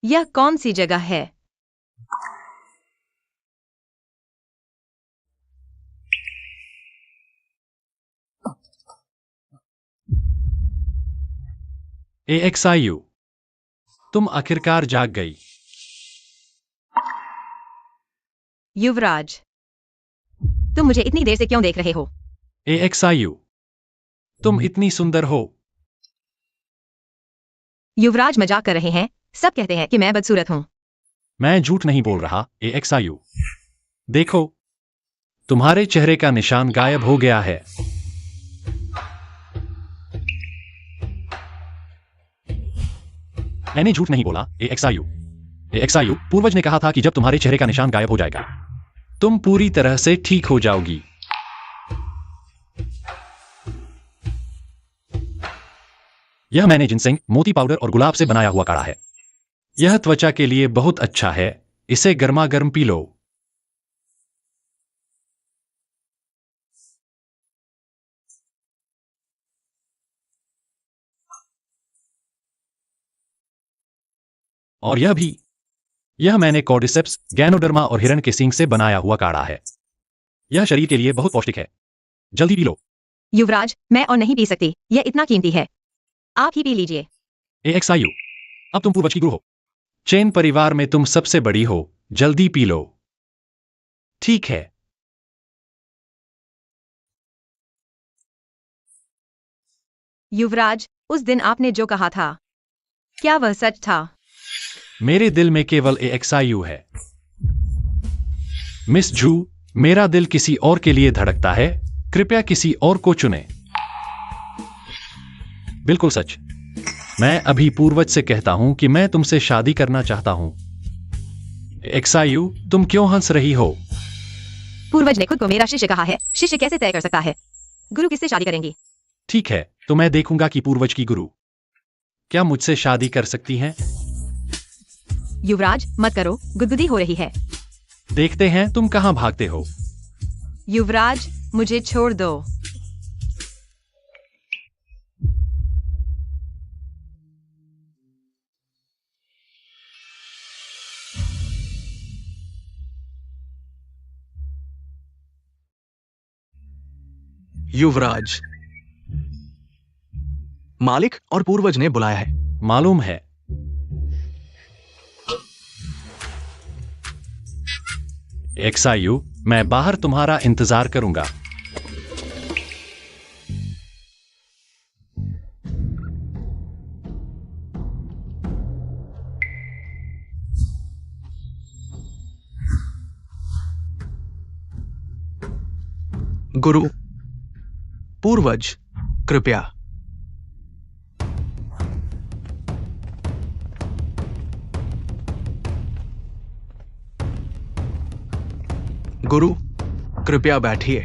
यह कौन सी जगह है? AXIU, तुम आखिरकार जाग गई। युवराज, तुम मुझे इतनी देर से क्यों देख रहे हो? AXIU, तुम इतनी सुंदर हो। युवराज मजाक कर रहे हैं। सब कहते हैं कि मैं बदसूरत हूं। मैं झूठ नहीं बोल रहा। AXIU, देखो, तुम्हारे चेहरे का निशान गायब हो गया है। मैंने झूठ नहीं बोला। AXIU, पूर्वज ने कहा था कि जब तुम्हारे चेहरे का निशान गायब हो जाएगा तुम पूरी तरह से ठीक हो जाओगी। यह मैंने जिनसेंग, मोती पाउडर और गुलाब से बनाया हुआ काढ़ा है। यह त्वचा के लिए बहुत अच्छा है। इसे गर्मा गर्म पी लो। और यह मैंने कॉर्डिसेप्स, गैनोडर्मा और हिरण के सींग से बनाया हुआ काढ़ा है। यह शरीर के लिए बहुत पौष्टिक है। जल्दी पी लो। युवराज, मैं और नहीं पी सकती। यह इतना कीमती है। आप ही पी लीजिए। AXIU, अब तुम पूर्वज की गुरु हो। चेन परिवार में तुम सबसे बड़ी हो। जल्दी पी लो। ठीक है। युवराज, उस दिन आपने जो कहा था, क्या वह सच था? मेरे दिल में केवल AXIU है। मिस झू, मेरा दिल किसी और के लिए धड़कता है। कृपया किसी और को चुनें। बिल्कुल सच। मैं अभी पूर्वज से कहता हूं कि मैं तुमसे शादी करना चाहता हूं। AXIU, तुम क्यों हंस रही हो? पूर्वज ने खुद को मेरा शिष्य कहा है। शिष्य कैसे तय कर सकता है? गुरु किससे शादी करेंगी? ठीक है, तो मैं देखूंगा कि पूर्वज की गुरु क्या मुझसे शादी कर सकती हैं। युवराज, मत करो, गुदगुदी हो रही है। देखते हैं तुम कहां भागते हो। युवराज, मुझे छोड़ दो। युवराज, मालिक और पूर्वज ने बुलाया है। मालूम है। AXIU, मैं बाहर तुम्हारा इंतजार करूंगा। गुरु, पूर्वज, कृपया। गुरु, कृपया बैठिए।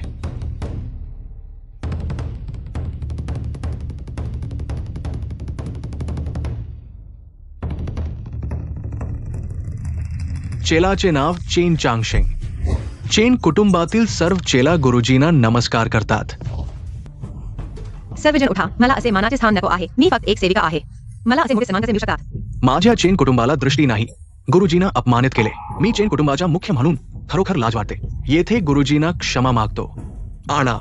चेलाचे नाव चेन चांगशेंग. चेन कुटुंबातील सर्व चेला गुरुजींना नमस्कार करतात. सर्वजण उठा. मला असे मानाचे स्थान नको आहे. मी फक्त एक सेविका आहे. मला असे मोठे सन्मान कसे मिळू शकतात? माझ्या चेन कुटुंबाला दृष्टी नाही. गुरुजींना अपमानित केले. मी चेन कुटुंबाचा मुख्य म्हणून खरोखर लाज वाटते. येथे गुरुजींना क्षमा मागतो. आणा.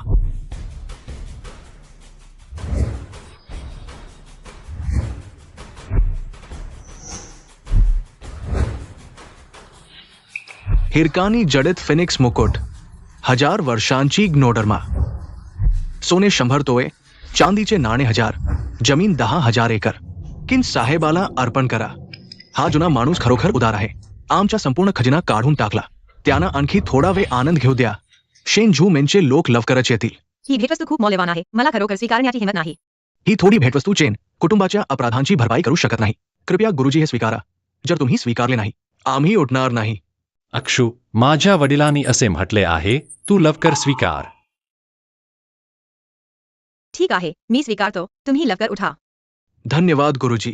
हिरकानी जडित फिनिक्स मुकुट, 1000 वर्षांची ग्नोडर्मा, सोने 100 तोळे, चांदीचे नाणे 1000, जमीन 10,000 एकर. किन साहेबाला अर्पण करा. हा जुना माणूस खरोखर उदार आहे. आमचा संपूर्ण खजिना काढून टाकला. त्यांना आणखी थोडा वेळ आनंद घेऊ द्या. शेन झू मेनचे लोक लवकरच येतील. ही भेटवस्तू खूप मौल्यवान आहे. मला खरोखर स्वीकारण्याची हिंमत नाही. ही थोडी भेटवस्तू चेन कुटुंबाच्या अपराधांची भरपाई करू शकत नाही. कृपया गुरुजी हे स्वीकारा. जर तुम्ही स्वीकारले नाही, आम्ही उठणार नाही. अक्षु, माझ्या वडिलांनी असे म्हटले आहे, तू लवकर स्वीकार. ठीक आहे, मी स्वीकारतो. तुम्ही लवकर उठा. धन्यवाद गुरुजी।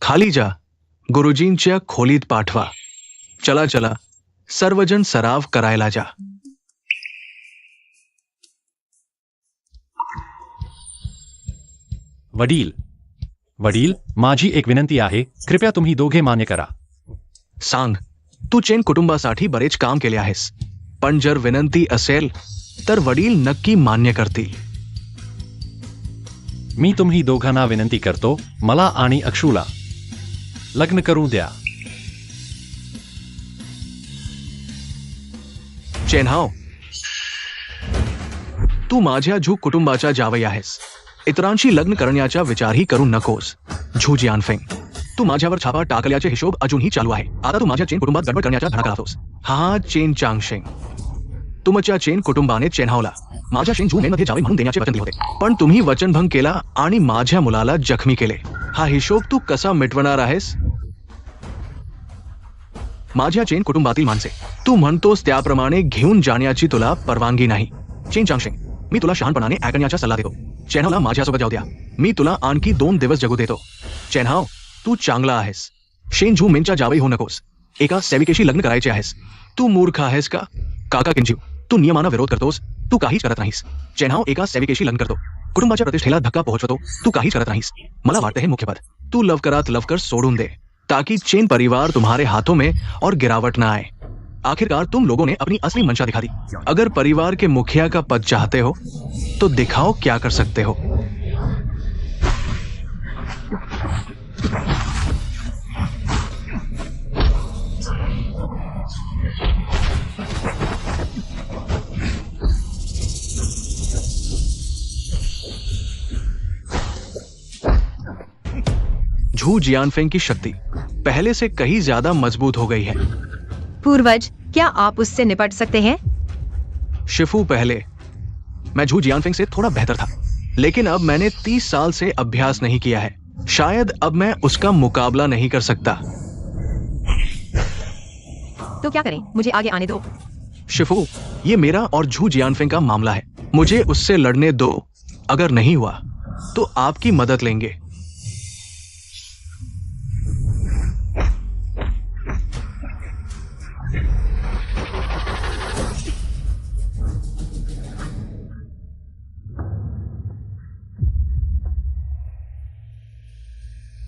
खाली जा गुरुजींच्या खोलीत पाठवा। चला चला सर्वजण सराव करायला जा। वडील वडील, माझी एक विनंती आहे, कृपया तुम्ही दोघे मान्य करा. सांग, तू चेन कुटुंबासाठी बरेच काम केले आहेस, पण जर विनंती असेल तर वडील नक्की मान्य करतील. मी तुम्ही दोघांना विनंती करतो, मला आणि अक्षूला लग्न करू द्या. चेनहाव, तू माझ्या झू कुटुंबाचा जावई आहेस. इतरांशी लग्न करण्याचा विचारही करू नकोस. झू जियानफेंग, तू माझ्यावर छापा टाकल्याचे हिशोब अजूनही चालू आहे. आता तू माझ्या चेन कुटुंबात गडबड करण्याचा धडा लावतोस. हा चेन चांगशेंग, तुमच्या चेन कुटुंबाने चेनहावला माझ्या चेन झू मेनमध्ये जावई म्हणून देण्याचे वचन दिले होते, पण तुम्ही वचनभंग केला आणि माझ्या मुलाला जखमी केले. हा हिशोब तू कसा मिटवणार आहेस? माझ्या चेन कुटुंबातील माणसे तू म्हणतोस त्याप्रमाणे घेऊन जाण्याची तुला परवानगी नाही. चेन चांगशेंग, मी तुला शहाणपणाने ऐकण्याचा सल्ला देतो. चेनहावला माझ्यासोबत जाऊ द्या. मी तुला आणखी 2 दिवस जगू देतो. चेनहाव, तू चांगला आहेस. शेन झू मेनच्या जावई होऊ नकोस. एका सेविकेशी लग्न करायचे आहेस. तू मूर्ख आहेस का? काका किंजीव, तू नियमांना विरोध करतोस. तू काहीच करत नाहीस. चेनहाव एका सेविकेशी लग्न करतो, कुटुंबाच्या प्रतिष्ठेला धक्का पोहोचवतो. तू काहीच करत नाहीस. मला वाटतं हे मुख्य पद तू लवकरात लवकर सोडून दे, ताकि चेन परिवार तुम्हारे हाथों में और गिरावट ना आए. आखिरकार तुम लोगों ने अपनी असली मंशा दिखा दी. अगर परिवार के मुखिया का पद चाहते हो तो दिखाओ क्या कर सकते हो. झू जियानफेंग की शक्ति पहले से कहीं ज्यादा मजबूत हो गई है. पूर्वज, क्या आप उससे निपट सकते हैं? शिफू, पहले मैं झू जियानफेंग से थोड़ा बेहतर था, लेकिन अब मैंने 30 साल से अभ्यास नहीं किया है. शायद अब मैं उसका मुकाबला नहीं कर सकता. तो क्या करें? मुझे आगे आने दो. शिफू, ये मेरा और झू जियानफेंग का मामला है. मुझे उससे लड़ने दो. अगर नहीं हुआ तो आपकी मदद लेंगे.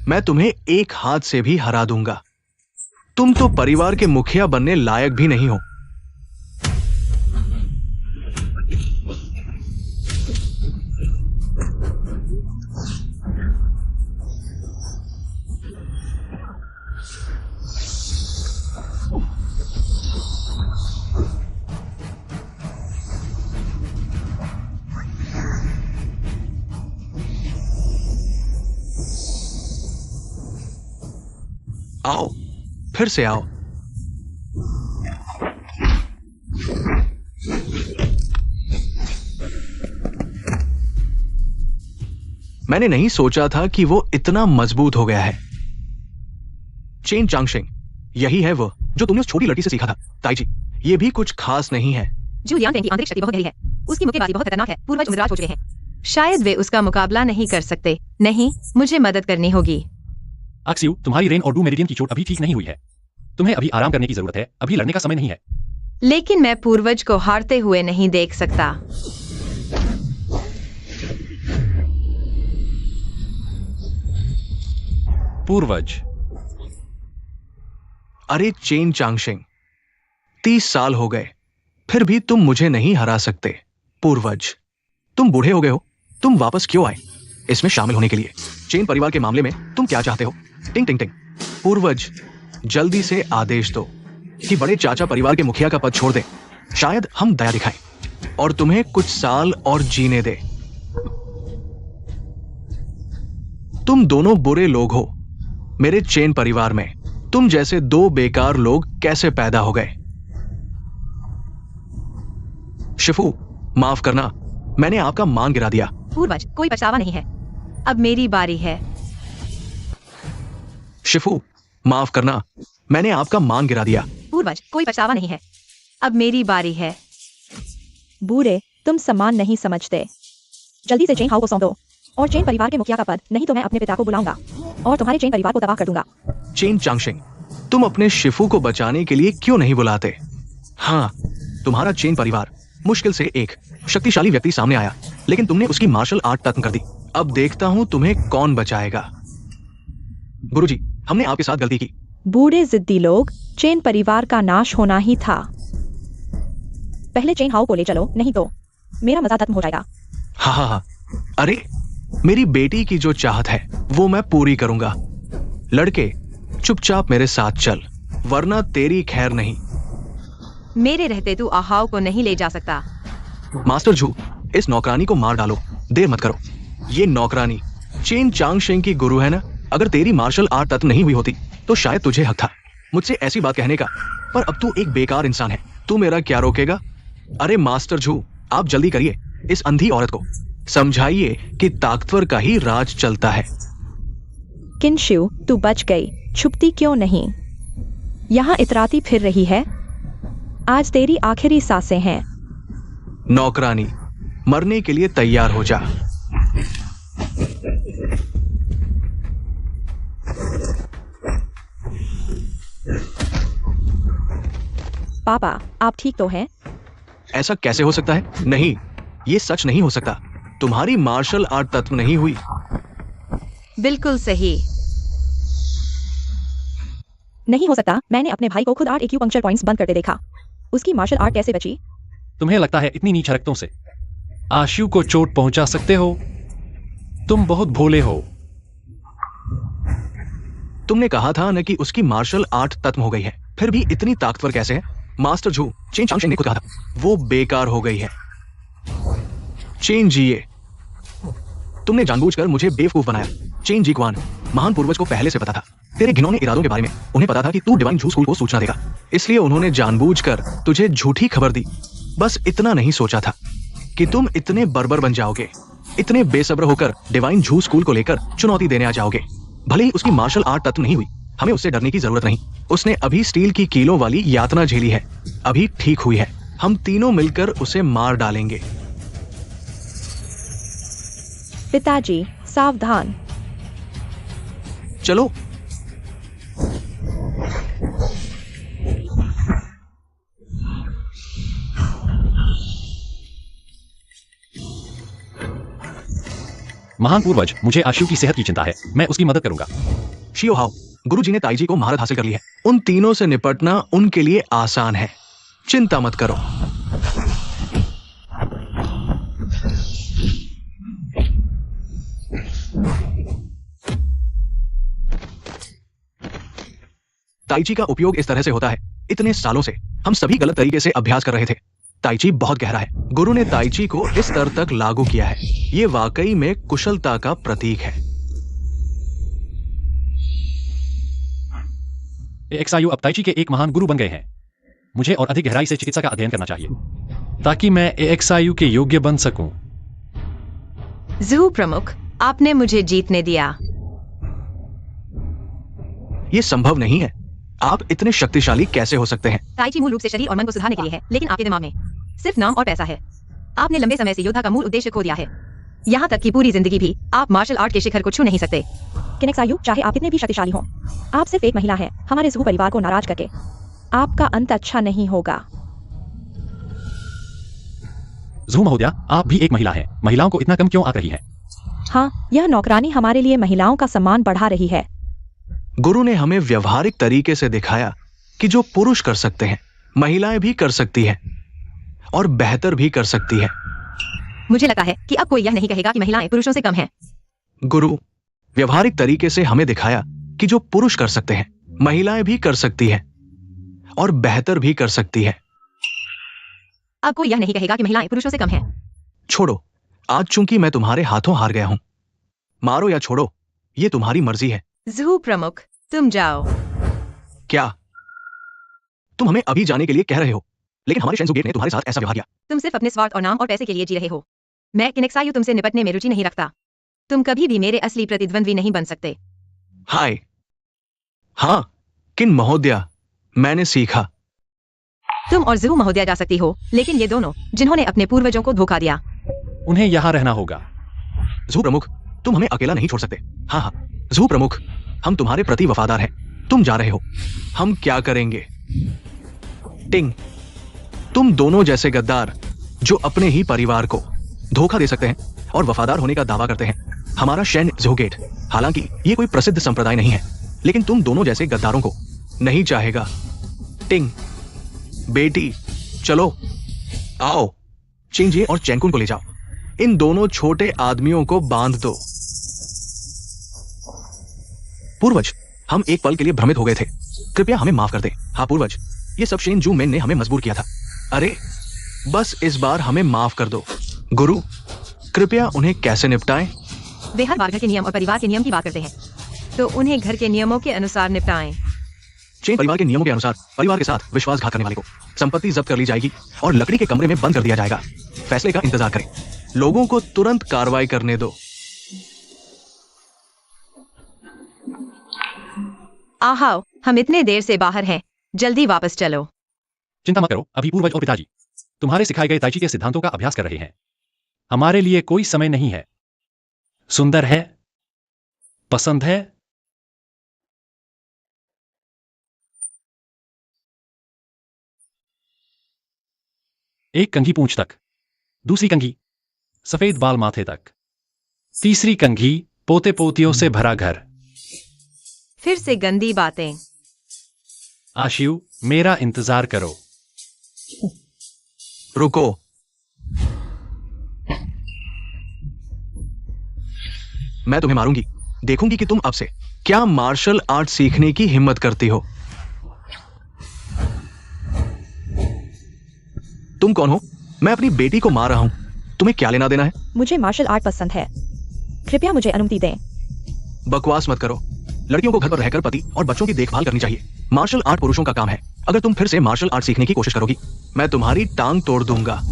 मैं तुम्हें एक हाथ से भी हरा दूंगा. तुम तो परिवार के मुखिया बनने लायक भी नहीं हो. आओ, फिर से आओ. मैंने नहीं सोचा था कि वो इतना मजबूत हो गया है. चेन चांगशेंग, यही है वो जो तुमने उस छोटी लड़की से सीखा था. ताईजी, ये भी कुछ खास नहीं है. झू जियानफेंग की आंतरिक शक्ति बहुत गहरी है. उसकी मुक्केबाजी बहुत खतरनाक है. पूर्वज निराश हो चुके हैं. शायद वे उसका मुकाबला नहीं कर सकते. नहीं, मुझे मदद करनी होगी. अक्सियो, तुम्हारी रेन और डू मेरिडियन की चोट अभी ठीक नहीं हुई है. तुम्हें अभी आराम करने की जरूरत है. अभी लड़ने का समय नहीं है. लेकिन मैं पूर्वज को हारते हुए नहीं देख सकता. पूर्वज, अरे चेन चांगशेंग, 30 साल हो गए, फिर भी तुम मुझे नहीं हरा सकते. पूर्वज, तुम बूढ़े हो गए हो. तुम वापस क्यों आए इसमें शामिल होने के लिए? चेन परिवार के मामले में तुम क्या चाहते हो? टिंग टिंग टिंग. पूर्वज, जल्दी से आदेश दो कि बड़े चाचा परिवार के मुखिया का पद छोड़ दे. शायद हम दया दिखाएं और तुम्हें कुछ साल और जीने दे. तुम दोनों बुरे लोग हो. मेरे चेन परिवार में तुम जैसे 2 बेकार लोग कैसे पैदा हो गए? शिफू, माफ करना, मैंने आपका मान गिरा दिया. पूर्वज, कोई पछतावा नहीं है. अब मेरी बारी है. शिफू, माफ करना, मैंने आपका मान गिरा दिया. पूर्वज, कोई पछतावा नहीं है. अब मेरी बारी है. बूढ़े, तुम समान नहीं समझते. जल्दी से चेन हाउ को सौंप दो और चेन परिवार के मुखिया का पद, नहीं तो मैं अपने पिता को बुलाऊंगा और तुम्हारे चेन परिवार को तबाह कर दूंगा। चेन चांगशेंग, तुम अपने शिफू को बचाने के लिए क्यों नहीं बुलाते? हाँ, तुम्हारा चेन परिवार मुश्किल से एक शक्तिशाली व्यक्ति सामने आया, लेकिन तुमने उसकी मार्शल आर्ट खत्म कर दी। अब देखता हूं तुम्हें कौन बचाएगा। गुरुजी, हमने आपके साथ गलती की। बूढ़े जिद्दी लोग, चेन परिवार का नाश होना ही था। पहले चेन हाउ को ले चलो, नहीं तो मेरा मजा खत्म हो जाएगा। हाँ हाँ हाँ, अरे मेरी बेटी की जो चाहत है वो मैं पूरी करूंगा। लड़के, चुपचाप मेरे साथ चल, वरना तेरी खैर नहीं। मेरे रहते तू आहाव को नहीं ले जा सकता। मास्टर झू, इस नौकरानी को मार डालो, देर मत करो। ये नौकरानी चेन चांगशेंग की गुरु है ना? अगर तेरी मार्शल आर्ट तत्व नहीं हुई होती तो शायद तुझे हक था मुझसे ऐसी बात कहने का, पर अब तू एक बेकार इंसान है। तू मेरा क्या रोकेगा? अरे मास्टर झू, आप जल्दी करिए, इस अंधी औरत को समझाइए कि ताकतवर का ही राज चलता है। किनशु, तू बच गई, छुपती क्यों नहीं? यहाँ इतराती फिर रही है। आज तेरी आखिरी सांसें हैं। नौकरानी, मरने के लिए तैयार हो जा। पापा, आप ठीक तो हैं? ऐसा कैसे हो सकता है? नहीं, ये सच नहीं हो सकता। तुम्हारी मार्शल आर्ट तत्व नहीं हुई। बिल्कुल सही। नहीं हो सकता। मैंने अपने भाई को खुद 8 एक्यूपंक्चर पॉइंट्स बंद करते देखा। उसकी मार्शल आर्ट कैसे बची? तुम्हें लगता है इतनी नीच हरकतों से आशु को चोट पहुंचा सकते हो? तुम बहुत भोले हो। तुमने कहा था न कि उसकी मार्शल आर्ट खत्म हो गई है, फिर भी इतनी ताकतवर कैसे है? मास्टर झू, चेन चांगशेंग ने खुद कहा था, वो बेकार हो गई है। चेन जीए, तुमने जानबूझकर मुझे बेवकूफ बनाया। चेन जी क्वान, महान पूर्वज को पहले से पता था तेरे घिनौने इरादों के बारे में। उन्हें पता था कि तू डिवाइन झू स्कूल को सूचना देगा, इसलिए उन्होंने जानबूझकर तुझे झूठी खबर दी। बस इतना नहीं सोचा था कि तुम इतने बर्बर बन जाओगे, इतने बेसब्र होकर डिवाइन झू स्कूल को लेकर चुनौती देने आ जाओगे। भले ही उसकी मार्शल आर्ट तत्व नहीं हुई, हमें उससे डरने की जरूरत नहीं। उसने अभी स्टील की कीलों वाली यातना झेली है, अभी ठीक हुई है। हम तीनों मिलकर उसे मार डालेंगे। पिताजी, सावधान। चलो। महान पूर्वज, मुझे आशु की सेहत की चिंता है। मैं उसकी मदद करूंगा। शियो हाओ, गुरुजी ने ताईजी को महारत हासिल कर ली है। उन तीनों से निपटना उनके लिए आसान है, चिंता मत करो। ताईची का उपयोग इस तरह से होता है। इतने सालों से हम सभी गलत तरीके से अभ्यास कर रहे थे। ताईची बहुत गहरा है। गुरु ने ताईची को इस स्तर तक लागू किया है। ये वाकई में कुशलता का प्रतीक है। एक्सायु अब ताईची के एक महान गुरु बन गए हैं। मुझे और अधिक गहराई से चिकित्सा का अध्ययन करना चाहिए ताकि मैं एक्सायु के योग्य बन सकूं। जू प्रमुख, आपने मुझे जीतने दिया। ये संभव नहीं है। आप इतने शक्तिशाली कैसे हो सकते हैं? ताईची मूल रूप से शरीर और मन को सुधारने के लिए है, लेकिन आपके दिमाग में सिर्फ नाम और पैसा है। आपने लंबे समय से योद्धा का मूल उद्देश्य खो दिया है। यहाँ तक कि पूरी जिंदगी भी आप मार्शल आर्ट के शिखर को छू नहीं सकते। किनेक्सायु, चाहे आप कितने भी शक्तिशाली हों, आप सिर्फ एक महिला हैं। हमारे ज़ू परिवार को नाराज करके आपका अंत अच्छा नहीं होगा। ज़ू महोदया, आप भी एक महिला हैं। महिलाओं को इतना कम क्यों आंक रही है? हाँ, यह नौकरानी हमारे लिए महिलाओं का सम्मान बढ़ा रही है। गुरु ने हमें व्यवहारिक तरीके से दिखाया कि जो पुरुष कर सकते हैं, महिलाएं भी कर सकती हैं और बेहतर भी कर सकती हैं। मुझे लगता है कि अब कोई यह नहीं कहेगा कि महिलाएं पुरुषों से कम हैं। गुरु व्यवहारिक तरीके से हमें दिखाया कि जो पुरुष कर सकते हैं, महिलाएं भी कर सकती हैं और बेहतर भी कर सकती हैं। अब कोई यह नहीं कहेगा कि महिलाएं पुरुषों से कम हैं। छोड़ो, आज चूंकि मैं तुम्हारे हाथों हार गया हूं, मारो या छोड़ो, ये तुम्हारी मर्जी है। ज़ू प्रमुख, तुम जाओ। क्या तुम हमें अभी जाने के लिए कह रहे हो? लेकिन हमारे शेंजू गेट ने तुम्हारे साथ ऐसा व्यवहार किया। तुम सिर्फ अपने स्वार्थ और नाम और पैसे के लिए जी रहे हो। मैं किनेक्सायु तुमसे निपटने में रुचि नहीं रखता। तुम कभी भी मेरे असली प्रतिद्वंद्वी नहीं बन सकते। हाय, हाँ किन महोदया, मैंने सीखा। तुम और ज़ू महोदया जा सकती हो, लेकिन ये दोनों जिन्होंने अपने पूर्वजों को धोखा दिया, उन्हें यहाँ रहना होगा। जू प्रमुख, तुम हमें अकेला नहीं छोड़ सकते। हाँ हाँ जू प्रमुख, हम तुम्हारे प्रति वफादार हैं। तुम जा रहे हो, हम क्या करेंगे? टिंग, तुम दोनों जैसे गद्दार जो अपने ही परिवार को धोखा दे सकते हैं और वफादार होने का दावा करते हैं। हमारा शैन ज़ोगेट, हालांकि ये कोई प्रसिद्ध संप्रदाय नहीं है, लेकिन तुम दोनों जैसे गद्दारों को नहीं चाहेगा। टिंग, बेटी, चलो आओ, चिंजे और चैनकुन को ले जाओ। इन दोनों छोटे आदमियों को बांध दो। पूर्वज, हम एक पल के लिए भ्रमित हो गए थे, कृपया हमें माफ कर दें। हाँ पूर्वज, ये सब शेन जू मेन ने हमें मजबूर किया था। अरे बस इस बार हमें माफ कर दो। गुरु, कृपया उन्हें कैसे निपटाएं? वे हर बार घर के नियम और परिवार के नियम की बात करते हैं, तो उन्हें घर के नियमों के अनुसार निपटाएं। चेन परिवार के नियमों के अनुसार परिवार के साथ विश्वासघात करने वाले को संपत्ति जब्त कर ली जाएगी और लकड़ी के कमरे में बंद कर दिया जाएगा। फैसले का इंतजार करें, लोगों को तुरंत कार्रवाई करने दो। आहाओ, हम इतने देर से बाहर हैं, जल्दी वापस चलो। चिंता मत करो, अभी पूर्वज और पिताजी तुम्हारे सिखाए गए ताइची के सिद्धांतों का अभ्यास कर रहे हैं। हमारे लिए कोई समय नहीं है। सुंदर है? पसंद है? एक कंघी पूंछ तक, दूसरी कंघी सफेद बाल माथे तक, तीसरी कंघी पोते पोतियों से भरा घर। फिर से गंदी बातें। आशियू, मेरा इंतजार करो। रुको, मैं तुम्हें मारूंगी। देखूंगी कि तुम अब से क्या मार्शल आर्ट सीखने की हिम्मत करती हो। तुम कौन हो? मैं अपनी बेटी को मार रहा हूं, तुम्हें क्या लेना देना है? मुझे मार्शल आर्ट पसंद है, कृपया मुझे अनुमति दें। बकवास मत करो। लड़कियों को घर पर रहकर पति और बच्चों की देखभाल करनी चाहिए। मार्शल आर्ट पुरुषों का काम है। अगर तुम फिर से मार्शल आर्ट सीखने की कोशिश करोगी, मैं तुम्हारी टांग तोड़ दूंगा।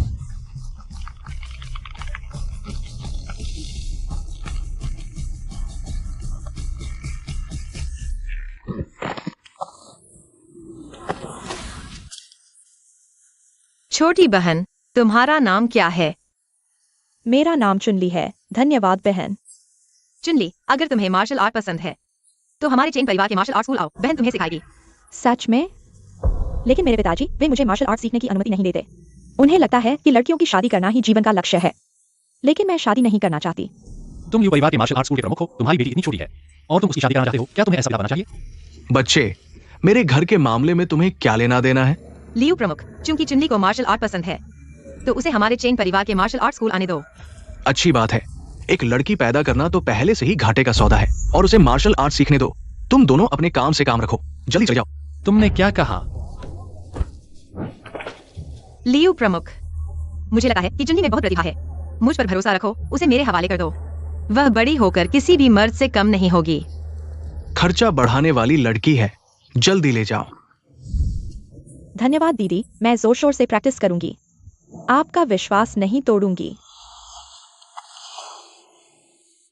छोटी बहन, तुम्हारा नाम क्या है? मेरा नाम चुनली है। धन्यवाद बहन। चुनली, अगर तुम्हें मार्शल आर्ट पसंद है तो हमारे चेन परिवार के मार्शल आर्ट स्कूल आओ, बहन तुम्हें सिखाएगी। सच में? लेकिन मेरे पिताजी, वे मुझे मार्शल आर्ट सीखने की अनुमति नहीं देते। उन्हें लगता है कि लड़कियों की शादी करना ही जीवन का लक्ष्य है, लेकिन मैं शादी नहीं करना चाहती। तुम यू परिवार के मार्शल आर्ट स्कूल के प्रमुख हो, तुम्हारी बेटी इतनी छोटी है और तुम उसकी शादी करना चाहते हो। क्या तुम्हें ऐसा करना चाहिए? बच्चे, मेरे घर के मामले में तुम्हें क्या लेना देना है? लियू प्रमुख, चूंकि चुनली को मार्शल आर्ट पसंद है तो उसे हमारे चेन परिवार के मार्शल आर्ट स्कूल आने दो। अच्छी बात है। एक लड़की पैदा करना तो पहले से ही घाटे का सौदा है, और उसे मार्शल आर्ट सीखने दो। तुम दोनों अपने काम से काम रखो, जल्दी चले जाओ। तुमने क्या कहा? लियू प्रमुख, मुझे लगा है कि चुनली में बहुत प्रतिभा है। मुझ पर भरोसा रखो, उसे मेरे हवाले कर दो। वह बड़ी होकर किसी भी मर्द से कम नहीं होगी। खर्चा बढ़ाने वाली लड़की है, जल्दी ले जाओ। धन्यवाद दीदी, मैं जोर शोर से प्रैक्टिस करूंगी। आपका विश्वास नहीं तोड़ूंगी।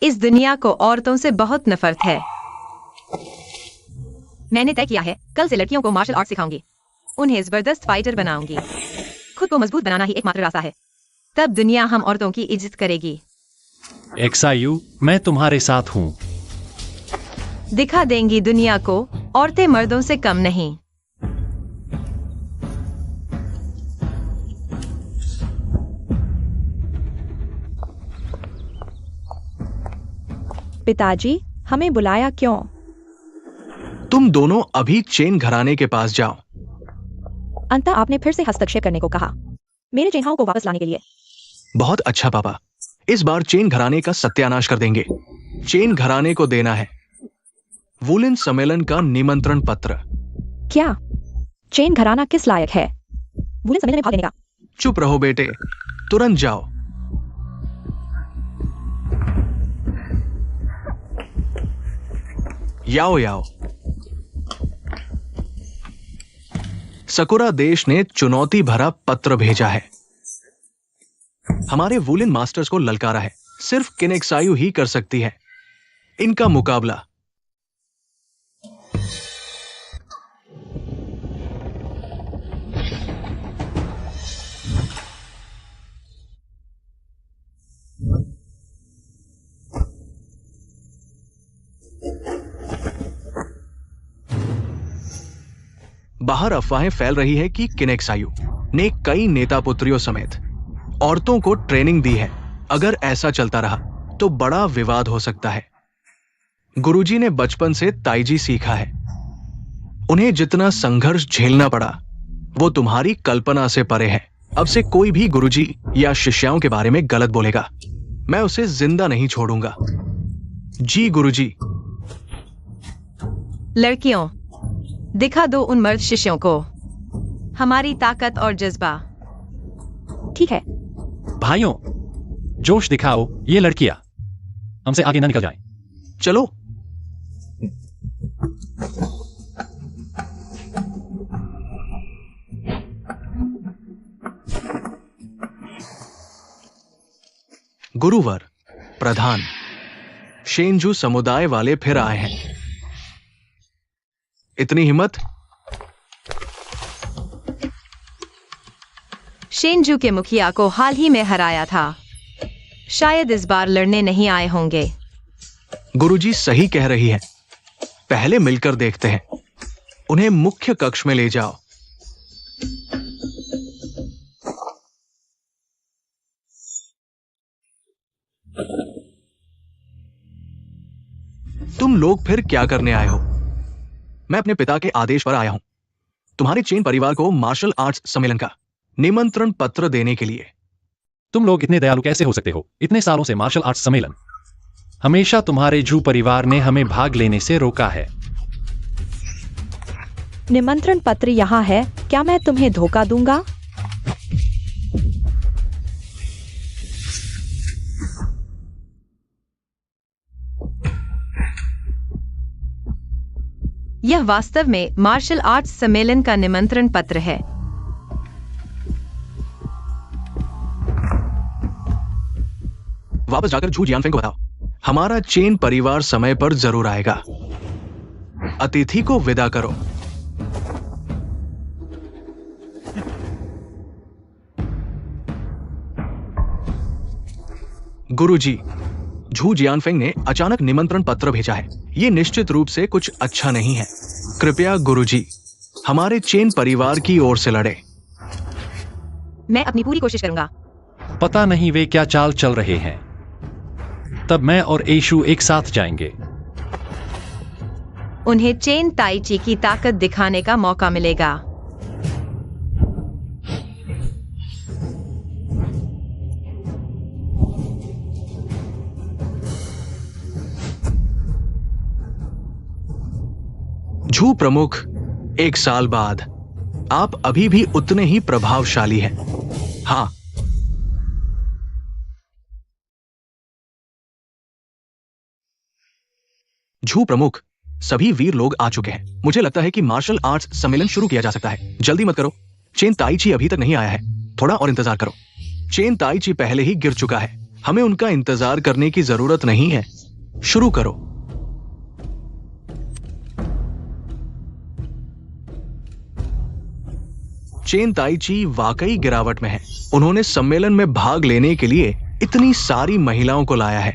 इस दुनिया को औरतों से बहुत नफरत है। मैंने तय किया है, कल से लड़कियों को मार्शल आर्ट सिखाऊंगी, उन्हें जबरदस्त फाइटर बनाऊंगी। खुद को मजबूत बनाना ही एकमात्र रास्ता है, तब दुनिया हम औरतों की इज्जत करेगी। एक्सायू, मैं तुम्हारे साथ हूं। दिखा देंगी दुनिया को, औरतें मर्दों से कम नहीं। पिताजी, हमें बुलाया क्यों? तुम दोनों अभी चेन घराने के पास जाओ। अंततः आपने फिर से हस्तक्षेप करने को कहा, मेरे चिन्हों को वापस लाने के लिए। बहुत अच्छा पापा, इस बार चेन घराने का सत्यानाश कर देंगे। चेन घराने को देना है वुलन सम्मेलन का निमंत्रण पत्र। क्या चेन घराना किस लायक है वुलन सम्मेलन में भाग लेने का? चुप रहो बेटे, तुरंत जाओ। याओ याओ। सकुरा देश ने चुनौती भरा पत्र भेजा है। हमारे वुलन मास्टर्स को ललकारा है, सिर्फ किनेक्सायू ही कर सकती है इनका मुकाबला। बाहर अफवाहें फैल रही है कि किनेक्सायु ने कई नेता पुत्रियों समेत औरतों को ट्रेनिंग दी है। अगर ऐसा चलता रहा तो बड़ा विवाद हो सकता है। गुरुजी ने बचपन से ताइजी सीखा है। उन्हें जितना संघर्ष झेलना पड़ा वो तुम्हारी कल्पना से परे है। अब से कोई भी गुरुजी या शिष्याओं के बारे में गलत बोलेगा, मैं उसे जिंदा नहीं छोड़ूंगा। जी गुरुजी। लड़कियों, दिखा दो उन मर्द शिष्यों को हमारी ताकत और जज्बा। ठीक है। भाइयों, जोश दिखाओ, ये लड़कियां हमसे आगे ना निकल जाएं। चलो। गुरुवर प्रधान शेनजू समुदाय वाले फिर आए हैं। इतनी हिम्मत? शेनजू के मुखिया को हाल ही में हराया था, शायद इस बार लड़ने नहीं आए होंगे। गुरुजी सही कह रही है, पहले मिलकर देखते हैं। उन्हें मुख्य कक्ष में ले जाओ। तुम लोग फिर क्या करने आए हो? मैं अपने पिता के आदेश पर आया हूं, तुम्हारे चेन परिवार को मार्शल आर्ट्स सम्मेलन का निमंत्रण पत्र देने के लिए। तुम लोग इतने दयालु कैसे हो सकते हो? इतने सालों से मार्शल आर्ट्स सम्मेलन, हमेशा तुम्हारे जू परिवार ने हमें भाग लेने से रोका है। निमंत्रण पत्र यहाँ है, क्या मैं तुम्हें धोखा दूंगा? यह वास्तव में मार्शल आर्ट्स सम्मेलन का निमंत्रण पत्र है। वापस जाकर झू जियानफेंग को बताओ, हमारा चेन परिवार समय पर जरूर आएगा। अतिथि को विदा करो। गुरुजी, झू जियानफेंग ने अचानक निमंत्रण पत्र भेजा है। यह निश्चित रूप से कुछ अच्छा नहीं है। कृपया गुरुजी, हमारे चेन परिवार की ओर से लड़े। मैं अपनी पूरी कोशिश करूंगा। पता नहीं वे क्या चाल चल रहे हैं। तब मैं और एशु एक साथ जाएंगे। उन्हें चेन ताइची की ताकत दिखाने का मौका मिलेगा। झू प्रमुख, एक साल बाद आप अभी भी उतने ही प्रभावशाली हैं। हाँ, झू प्रमुख, सभी वीर लोग आ चुके हैं। मुझे लगता है कि मार्शल आर्ट्स सम्मेलन शुरू किया जा सकता है। जल्दी मत करो, चेन ताइची अभी तक नहीं आया है। थोड़ा और इंतजार करो। चेन ताइची पहले ही गिर चुका है, हमें उनका इंतजार करने की जरूरत नहीं है। शुरू करो। चेन ताइची वाकई गिरावट में है। उन्होंने सम्मेलन में भाग लेने के लिए इतनी सारी महिलाओं को लाया है।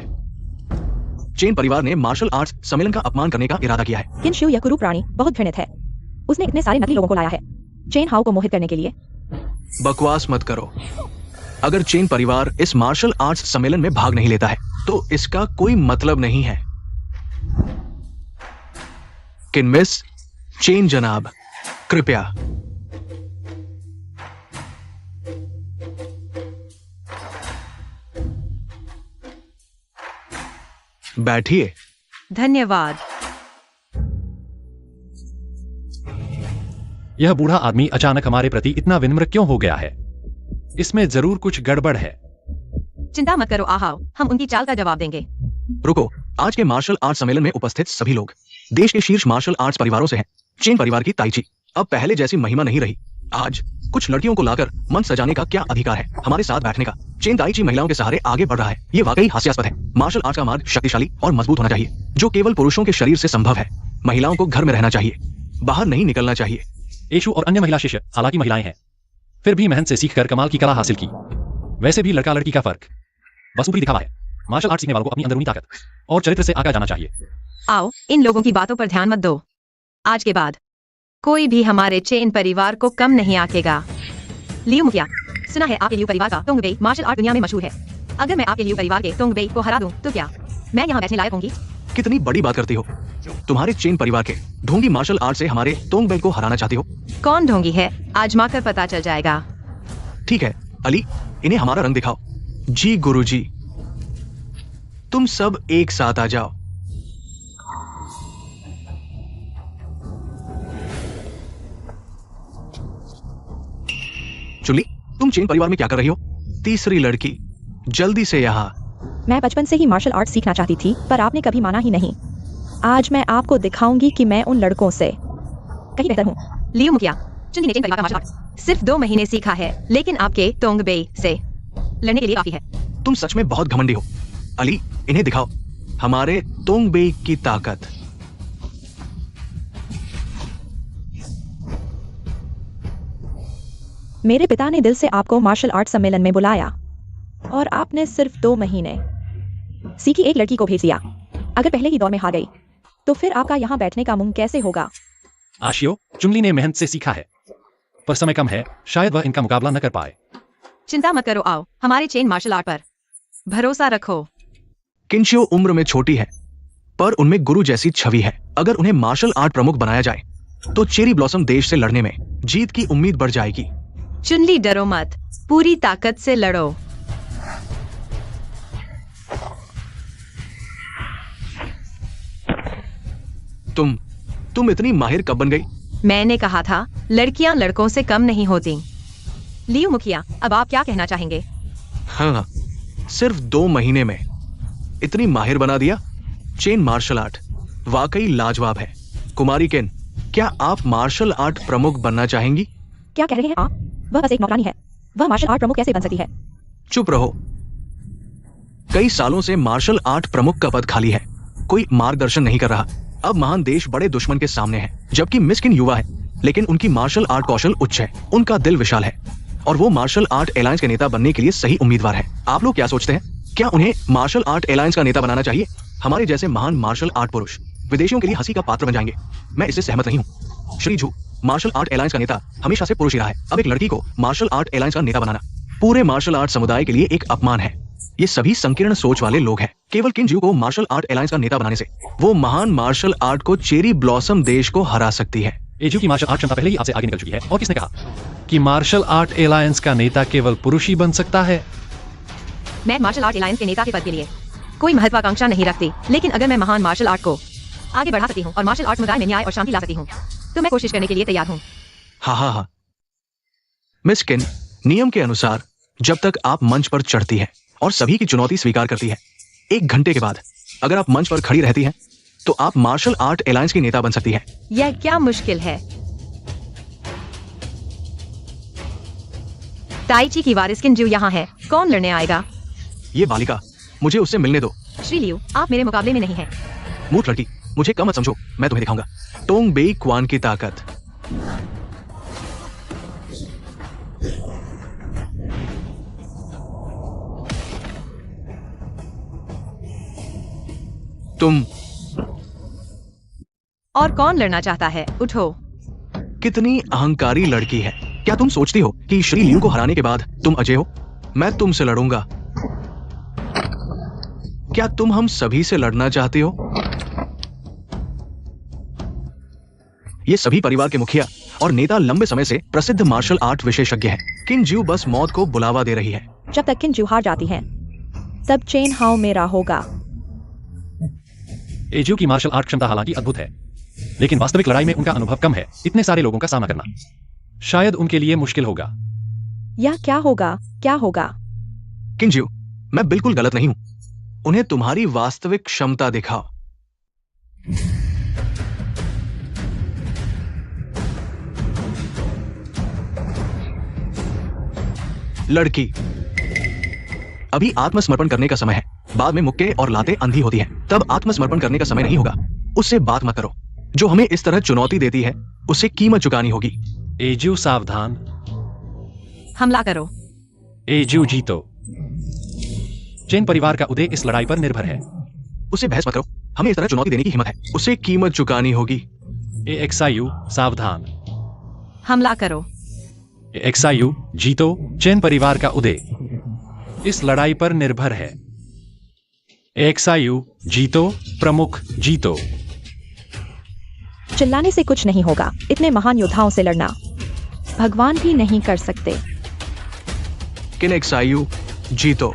चेन परिवार ने मार्शल आर्ट्स सम्मेलन का अपमान करने का इरादा किया है। किनशु यह कुरु प्राणी बहुत घृणित है। उसने इतने सारे नकली लोगों को लाया है चेन हाउ को मोहित करने के लिए। बकवास मत करो। अगर चेन परिवार इस मार्शल आर्ट्स सम्मेलन में भाग नहीं लेता है तो इसका कोई मतलब नहीं है। किनमिस, चेन जनाब, कृपया। बैठिए। धन्यवाद। यह बूढ़ा आदमी अचानक हमारे प्रति इतना विनम्र क्यों हो गया है? इसमें जरूर कुछ गड़बड़ है। चिंता मत करो आहाओ, हम उनकी चाल का जवाब देंगे। रुको, आज के मार्शल आर्ट्स सम्मेलन में उपस्थित सभी लोग देश के शीर्ष मार्शल आर्ट्स परिवारों से हैं। चेन परिवार की ताइची अब पहले जैसी महिमा नहीं रही। आज कुछ लड़कियों को लाकर मंच सजाने का क्या अधिकार है हमारे साथ बैठने का? चेन ताइची महिलाओं के सहारे आगे बढ़ रहा है। ये वाकई हास्यास्पद है। मार्शल आर्ट्स का मार्ग शक्तिशाली और मजबूत होना चाहिए, जो केवल पुरुषों के शरीर से संभव है। महिलाओं को घर में रहना चाहिए, बाहर नहीं निकलना चाहिए। एशु और अन्य महिला शिष्य हालांकि महिलाएं हैं, फिर भी मेहनत से सीखकर कमाल की कला हासिल की। वैसे भी लड़का लड़की का फर्क बस ऊपरी दिखावा है। मार्शल आर्ट सीखने वालों को अपनी अंदरूनी ताकत और चरित्र से आगा जाना चाहिए। आओ, इन लोगों की बातों पर ध्यान मत दो। आज के बाद कोई भी हमारे चेन परिवार को कम नहीं आकेगा। लियू मुखिया, सुना है आपके लियू परिवार का तोंगबेई मार्शल आर्ट दुनिया में मशहूर है। अगर मैं आपके लियू परिवार के तोंगबेई को हरा दूं तो क्या मैं यहाँ बैठने लायक होंगी? कितनी बड़ी बात करती हो। तुम्हारे चेन परिवार के ढोंगी मार्शल आर्ट से हमारे तोंगबेई को हराना चाहती हो। कौन ढोंगी है आजमा कर पता चल जाएगा। ठीक है अली, इन्हें हमारा रंग दिखाओ। जी गुरुजी, तुम सब एक साथ आ जाओ। चुल्ली, तुम चेन परिवार में क्या कर रही हो? तीसरी लड़की, जल्दी से यहाँ। मैं बचपन से ही मार्शल आर्ट सीखना चाहती थी, पर आपने कभी माना ही नहीं। आज मैं आपको दिखाऊंगी कि मैं उन लड़कों से कहीं बेहतर हूँ। लियू मुखिया, चुन्नी ने चेन परिवार का मार्शल आर्ट सिर्फ 2 महीने सीखा है, लेकिन आपके तोंगबेई से लड़ने के लिए काफी है। तुम सच में बहुत घमंडी हो। अली, इन्हें दिखाओ हमारे तोंगबेई की ताकत। मेरे पिता ने दिल से आपको मार्शल आर्ट सम्मेलन में बुलाया और आपने सिर्फ 2 महीने सीखी एक लड़की को भेज दिया। अगर पहले ही दौर में हार गई तो फिर आपका यहाँ बैठने का मुंह कैसे होगा? आशियो, चुनली ने मेहनत से सीखा है, पर समय कम है, शायद वह इनका मुकाबला न कर पाए। चिंता मत करो, आओ हमारे चेन मार्शल आर्ट पर भरोसा रखो। किंशियो उम्र में छोटी है, पर उनमें गुरु जैसी छवि है। अगर उन्हें मार्शल आर्ट प्रमुख बनाया जाए तो चेरी ब्लॉसम देश से लड़ने में जीत की उम्मीद बढ़ जाएगी। चुनली, डरो मत, पूरी ताकत से लड़ो। तुम इतनी माहिर कब बन गई? मैंने कहा था लड़कियां लड़कों से कम नहीं होती। लियू मुखिया, अब आप क्या कहना चाहेंगे? हाँ, सिर्फ 2 महीने में इतनी माहिर बना दिया। चेन मार्शल आर्ट वाकई लाजवाब है। कुमारी केन, क्या आप मार्शल आर्ट प्रमुख बनना चाहेंगी? क्या कह रहे हैं आप? वह बस एक नौकरानी है, वह मार्शल आर्ट प्रमुख कैसे बन सकती है? चुप रहो। कई सालों से मार्शल आर्ट प्रमुख का पद खाली है, कोई मार्गदर्शन नहीं कर रहा। अब महान देश बड़े दुश्मन के सामने है, जबकि मिस्किन युवा है, लेकिन उनकी मार्शल आर्ट कौशल उच्च है, उनका दिल विशाल है और वो मार्शल आर्ट एलायंस के नेता बनने के लिए सही उम्मीदवार है। आप लोग क्या सोचते हैं? क्या उन्हें मार्शल आर्ट एलायंस का नेता बनाना चाहिए? हमारे जैसे महान मार्शल आर्ट पुरुष विदेशियों के लिए हंसी का पात्र बन जाएंगे। मैं इससे सहमत नहीं हूँ। श्री झू, मार्शल आर्ट एलायंस का नेता हमेशा से पुरुष ही रहा है। अब एक लड़की को मार्शल आर्ट एलायंस का नेता बनाना पूरे मार्शल आर्ट समुदाय के लिए एक अपमान है। ये सभी संकीर्ण सोच वाले लोग हैं। केवल किंजू को मार्शल आर्ट एलायंस का नेता बनाने से वो महान मार्शल आर्ट को चेरी ब्लॉसम देश को हरा सकती है। एजू की मार्शल आर्ट क्षमता पहले ही आपसे आगे निकल चुकी है। और किसने कहा कि मार्शल आर्ट एलायंस का नेता केवल पुरुष ही बन सकता है? मैं मार्शल आर्ट एलायंस के नेता के पद के लिए कोई महत्वाकांक्षा नहीं रखती, लेकिन अगर मैं महान मार्शल आर्ट को आगे बढ़ा सकती हूँ और मार्शल आर्ट समुदाय में न्याय और शांति ला सकती हूँ तो मैं कोशिश करने के लिए तैयार हूँ। हाँ। मिस किन, नियम के अनुसार जब तक आप मंच पर चढ़ती है और सभी की चुनौती स्वीकार करती है, 1 घंटे के बाद अगर आप मंच पर खड़ी रहती हैं, तो आप मार्शल आर्ट एलायंस की नेता बन सकती हैं। यह क्या मुश्किल है? ताइची की वारिस किंजू यहाँ है, कौन लड़ने आएगा? ये बालिका, मुझे उससे मिलने दो। श्री लियू, आप मेरे मुकाबले में नहीं हैं। मूर्ख लड़की, मुझे कम मत समझो, मैं तुम्हें दिखाऊंगा तोंगबेई क्वान की ताकत। तुम और कौन लड़ना चाहता है? उठो। कितनी अहंकारी लड़की है। क्या तुम सोचती हो कि श्री लियू को हराने के बाद तुम अजय हो? मैं तुमसे लड़ूंगा। क्या तुम हम सभी से लड़ना चाहती हो? ये सभी परिवार के मुखिया और नेता लंबे समय से प्रसिद्ध मार्शल आर्ट विशेषज्ञ हैं। किंजू बस मौत को बुलावा दे रही है। जब तक किंजू हार जाती है तब चेन हाउ मेरा होगा। एजू की मार्शल आर्ट क्षमता हालांकि अद्भुत है, लेकिन वास्तविक लड़ाई में उनका अनुभव कम है। इतने सारे लोगों का सामना करना शायद उनके लिए मुश्किल होगा। यह क्या होगा? क्या होगा? किंजू, मैं बिल्कुल गलत नहीं हूं। उन्हें तुम्हारी वास्तविक क्षमता दिखाओ। लड़की, अभी आत्मसमर्पण करने का समय है। बाद में मुक्के और लातें अंधी होती हैं। तब आत्मसमर्पण करने का समय नहीं होगा। उससे बात मत करो। जो हमें इस तरह चुनौती देती है उसे कीमत चुकानी होगी। एजू सावधान। हमला करो। एजू जीतो। चेन परिवार का उदय इस लड़ाई पर निर्भर है। उसे बहस मत करो। हमें इस तरह चुनौती देने की हिम्मत है। उसे कीमत चुकानी होगी। एक्सायू सावधान। हमला करो। एक्सायु जीतो, चेन परिवार का उदय इस लड़ाई पर निर्भर है। एक्सायु जीतो, प्रमुख जीतो। चिल्लाने से कुछ नहीं होगा। इतने महान योद्धाओं से लड़ना भगवान भी नहीं कर सकते। किन एक्सायु जीतो।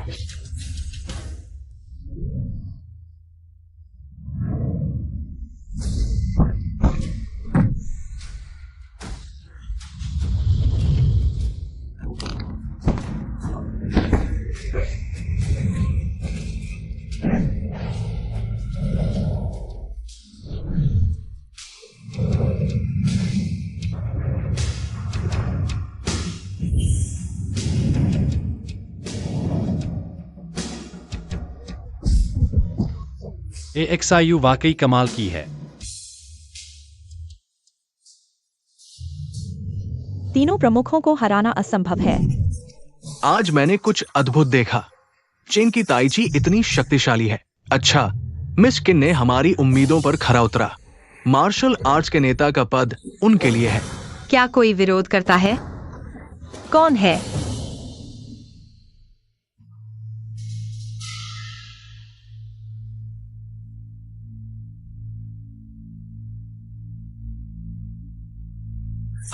एक्सायु वाकई कमाल की है। तीनों प्रमुखों को हराना असंभव है। आज मैंने कुछ अद्भुत देखा। चेन की ताइची इतनी शक्तिशाली है। अच्छा, मिस किन ने हमारी उम्मीदों पर खरा उतरा। मार्शल आर्ट्स के नेता का पद उनके लिए है। क्या कोई विरोध करता है? कौन है?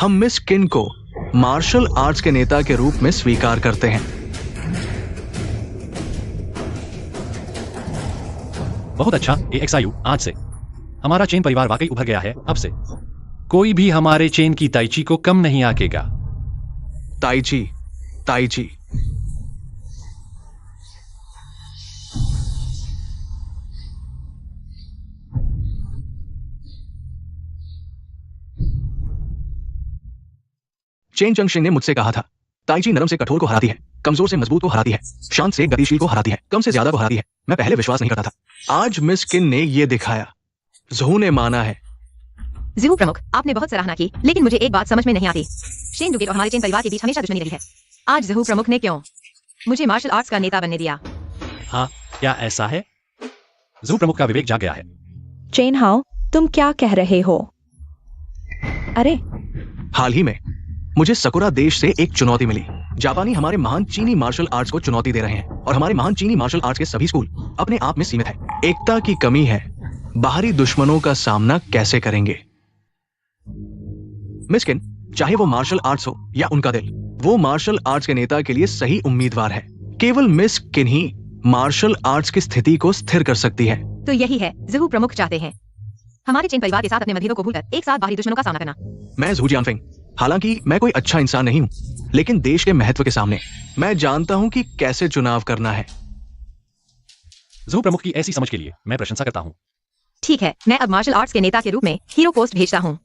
हम मिस किन को मार्शल आर्ट्स के नेता के रूप में स्वीकार करते हैं। बहुत अच्छा एक्सायु, आज से हमारा चेन परिवार वाकई उभर गया है। अब से कोई भी हमारे चेन की ताइची को कम नहीं आकेगा। ताइची, ताइची। चेन चंगशिंग ने मुझसे कहा था, ताइची नरम से कठोर को हराती है, कमजोर से मजबूत को हराती है, शांत से गतिशील को हराती है, कम से ज्यादा को हराती है। मैं पहले विश्वास नहीं करता था। आज मिस किन ने यह दिखाया। ज़हू ने माना है। ज़हू प्रमुख, आपने बहुत सराहना की, लेकिन मुझे एक बात समझ में नहीं आती। शेन डुगेट और हमारे चेन परिवार के बीच हमेशा दुश्मनी रही है। आज ज़हू प्रमुख ने क्यों मुझे मार्शल आर्ट्स का नेता बनने दिया? हाँ, क्या ऐसा है? ज़हू प्रमुख का विवेक जाग गया है। चेन हाओ, तुम क्या कह रहे हो? अरे, हाल ही में मुझे सकुरा देश से एक चुनौती मिली। जापानी हमारे महान चीनी मार्शल आर्ट्स को चुनौती दे रहे हैं और हमारे महान चीनी मार्शल आर्ट्स के सभी स्कूल अपने आप में सीमित है। एकता की कमी है। बाहरी दुश्मनों का सामना कैसे करेंगे? मिस किन, चाहे वो मार्शल आर्ट्स हो या उनका दिल, वो मार्शल आर्ट्स के नेता के लिए सही उम्मीदवार है। केवल मिस किन ही मार्शल आर्ट्स की स्थिति को स्थिर कर सकती है। तो यही है ज़हू प्रमुख चाहते हैं, हमारे चेन परिवार के साथ अपने मतभेदों को भूलकर एक साथ बाहरी दुश्मनों का सामना करना। मैं ज़हू जियानफिंग, हालांकि मैं कोई अच्छा इंसान नहीं हूं, लेकिन देश के महत्व के सामने मैं जानता हूं कि कैसे चुनाव करना है। ज़हू प्रमुख की ऐसी समझ के लिए मैं प्रशंसा करता हूँ। ठीक है, मैं अब मार्शल आर्ट्स के नेता के रूप में हीरो पोस्ट भेजता हूँ।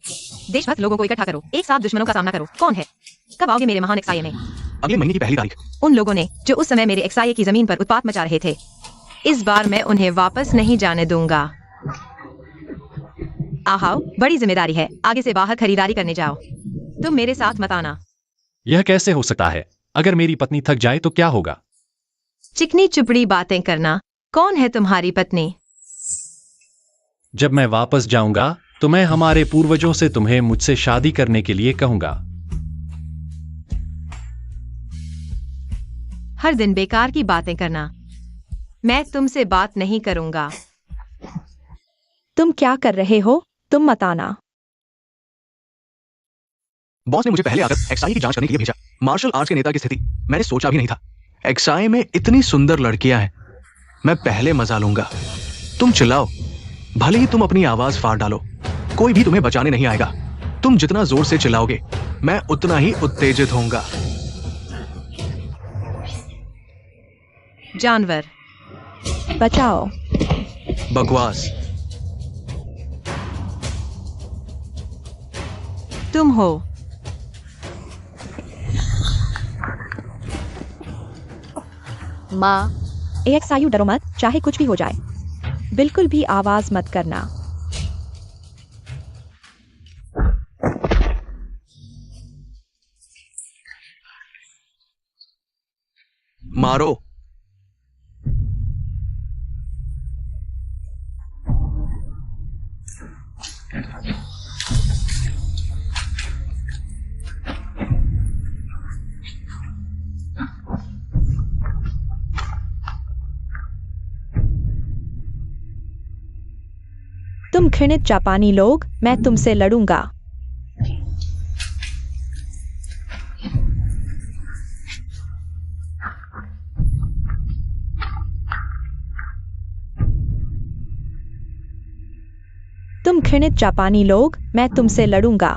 देशभक्त लोगों को इकट्ठा करो, एक साथ दुश्मनों का सामना करो। कौन है? कब आओगे मेरे महान एक्साये में? अगले महीने की पहली तारीख। उन लोगों ने जो उस समय मेरे एक्साये की जमीन पर उत्पात मचा रहे थे, इस बार मैं उन्हें वापस नहीं जाने दूंगा। आओ, बड़ी जिम्मेदारी है। आगे से बाहर खरीदारी करने जाओ। तुम मेरे साथ मत आना। यह कैसे हो सकता है? अगर मेरी पत्नी थक जाए तो क्या होगा? चिकनी चुपड़ी बातें करना। कौन है तुम्हारी पत्नी? जब मैं वापस जाऊंगा तो मैं हमारे पूर्वजों से तुम्हें मुझसे शादी करने के लिए कहूंगा। हर दिन बेकार की बातें करना। मैं तुमसे बात नहीं करूंगा। तुम क्या कर रहे हो? तुम मत आना। बॉस ने मुझे पहले आकर एक्साई की जांच करने के लिए भेजा। मार्शल आर्ट्स के नेता की स्थिति मैंने सोचा भी नहीं था। एक्साई में इतनी सुंदर लड़कियां हैं। मैं पहले मजा लूंगा। तुम चिल्लाओ, भले ही तुम अपनी आवाज फाड़ डालो, कोई भी तुम्हें बचाने नहीं आएगा। तुम जितना जोर से चिल्लाओगे, मैं उतना ही उत्तेजित होऊंगा। जानवर। बचाओ। बकवास। तुम हो। माँ, एक्सायु, डरो मत, चाहे कुछ भी हो जाए। बिल्कुल भी आवाज मत करना। मारो। तुम घृणित जापानी लोग, मैं तुमसे लड़ूंगा। तुम घृणित जापानी लोग, मैं तुमसे लड़ूंगा।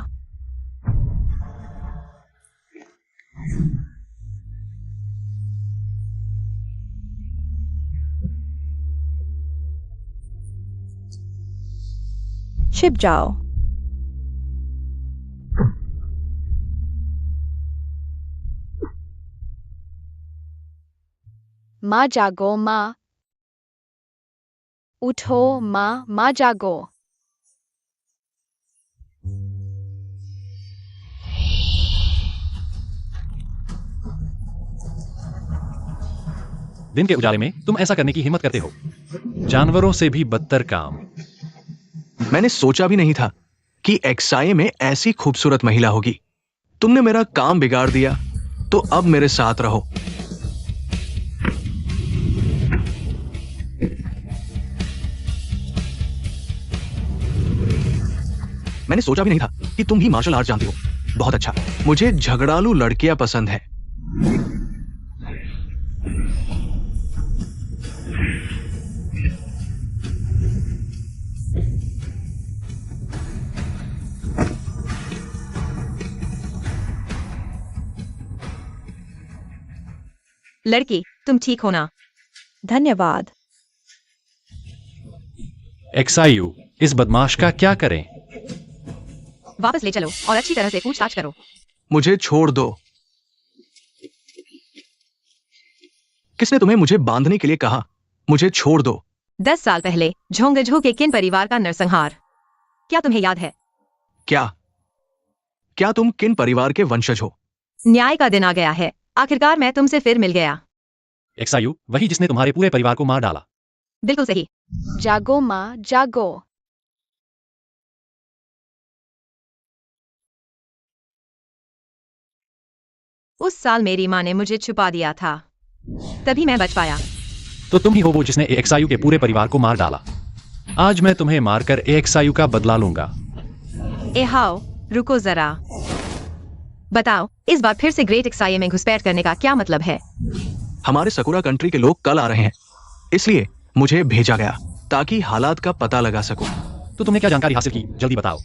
छिप जाओ। माँ जागो माँ। उठो माँ, माँ जागो। दिन के उजाले में तुम ऐसा करने की हिम्मत करते हो। जानवरों से भी बदतर काम। मैंने सोचा भी नहीं था कि एक्साई में ऐसी खूबसूरत महिला होगी। तुमने मेरा काम बिगाड़ दिया, तो अब मेरे साथ रहो। मैंने सोचा भी नहीं था कि तुम भी मार्शल आर्ट जानती हो। बहुत अच्छा। मुझे झगड़ालू लड़कियां पसंद है। लड़की, तुम ठीक हो ना? धन्यवाद। एक्सायु, इस बदमाश का क्या करें? वापस ले चलो और अच्छी तरह से पूछताछ करो। मुझे छोड़ दो। किसने तुम्हें मुझे बांधने के लिए कहा? मुझे छोड़ दो। 10 साल पहले झोंगझो के किन परिवार का नरसंहार, क्या तुम्हें याद है? क्या क्या तुम किन परिवार के वंशज हो? न्याय का दिन आ गया है। आखिरकार मैं तुमसे फिर मिल गया। एक्सायु, वही जिसने तुम्हारे पूरे परिवार को मार डाला। बिल्कुल सही। जागो माँ, जागो। उस साल मेरी माँ ने मुझे छुपा दिया था, तभी मैं बच पाया। तो तुम ही हो वो जिसने एक्सायु के पूरे परिवार को मार डाला। आज मैं तुम्हें मारकर एक्सायु का बदला लूंगा। एहाओ, रुको जरा। बताओ, इस बार फिर से ग्रेट एक्साई में घुसपैठ करने का क्या मतलब है? हमारे सकुरा कंट्री के लोग कल आ रहे हैं, इसलिए मुझे भेजा गया ताकि हालात का पता लगा सकूं। तो तुमने क्या जानकारी हासिल की? जल्दी बताओ।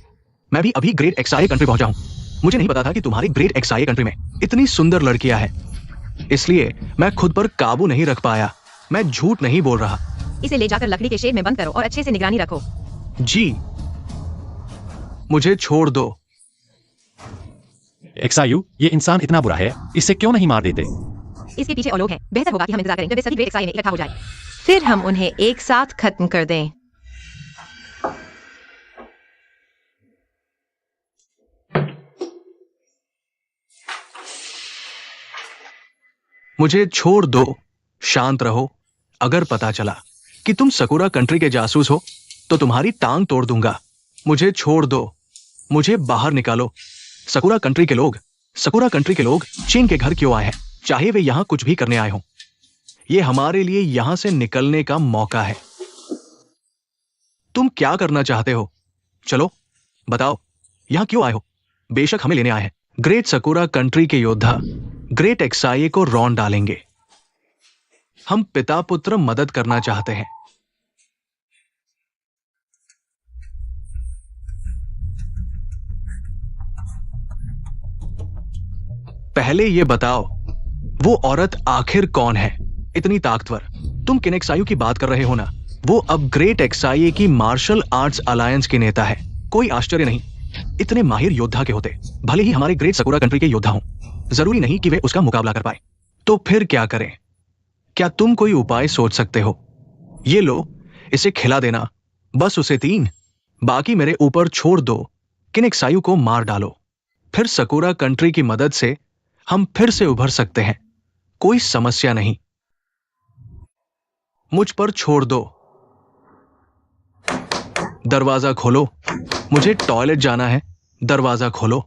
मैं भी अभी ग्रेट एक्साई कंट्री पहुंचा हूं। मुझे नहीं पता था कि तुम्हारी ग्रेट एक्साई कंट्री में इतनी सुंदर लड़कियां हैं, इसलिए मैं खुद पर काबू नहीं रख पाया। मैं झूठ नहीं बोल रहा। इसे ले जाकर लकड़ी के शेड में बंद करो और अच्छे से निगरानी रखो। जी, मुझे छोड़ दो। एक्सायु, ये इंसान इतना बुरा है, इसे क्यों नहीं मार देते? इसके पीछे और लोग हैं। बेहतर होगा कि हम इंतजार करें जब वे सभी ग्रेट एक्साई में इकट्ठा हो जाए, फिर हम उन्हें एक साथ खत्म कर दें। मुझे छोड़ दो। शांत रहो। अगर पता चला कि तुम सकुरा कंट्री के जासूस हो तो तुम्हारी टांग तोड़ दूंगा। मुझे छोड़ दो। मुझे बाहर निकालो। सकुरा कंट्री के लोग चीन के घर क्यों आए हैं? चाहे वे यहां कुछ भी करने आए हों, ये हमारे लिए यहां से निकलने का मौका है। तुम क्या करना चाहते हो? चलो बताओ, यहां क्यों आए हो? बेशक हमें लेने आए हैं। ग्रेट सकुरा कंट्री के योद्धा ग्रेट एक्साई को रौंद डालेंगे। हम पिता पुत्र मदद करना चाहते हैं। पहले ये बताओ, वो औरत आखिर कौन है? इतनी ताकतवर। तुम किनेक्सायु की बात कर रहे हो ना? वो अब ग्रेट एक्साई की मार्शल आर्ट्स अलायंस के नेता है। कोई आश्चर्य नहीं, इतने माहिर योद्धा के होते भले ही हमारे ग्रेट सकुरा कंट्री के योद्धा हों, जरूरी नहीं कि वे उसका मुकाबला कर पाए। तो फिर क्या करें? क्या तुम कोई उपाय सोच सकते हो? ये लो, इसे खिला देना। बस उसे 3, बाकी मेरे ऊपर छोड़ दो। किनेक्सायु को मार डालो, फिर सकुरा कंट्री की मदद से हम फिर से उभर सकते हैं। कोई समस्या नहीं। मुझ पर छोड़ दो। दरवाजा खोलो। मुझे टॉयलेट जाना है। दरवाजा खोलो।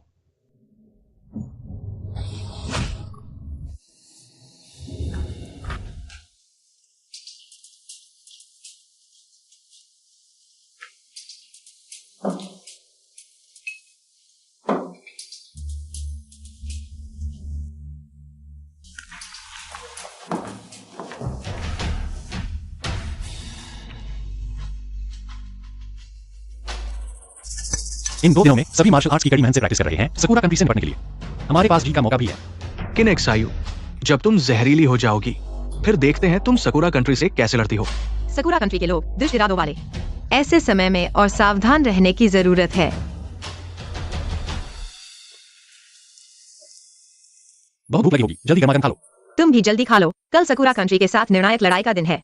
इन 2 दिनों में सभी मार्शल आर्ट्स की कड़ी मेहनत से प्रैक्टिस कर रहे हैं सकुरा कंट्री से निपटने के लिए। हमारे पास जीत का मौका भी है। किनेक्सायु, जब तुम जहरीली हो जाओगी फिर देखते हैं तुम सकुरा कंट्री से कैसे लड़ती हो। सकुरा कंट्री के लोग दुष्ट इरादों वाले, ऐसे समय में और सावधान रहने की जरूरत है। बहुत भूख लगी होगी, जल्दी गर्मा गर्म खा लो। तुम भी जल्दी खा लो, कल सकुरा कंट्री के साथ निर्णायक लड़ाई का दिन है।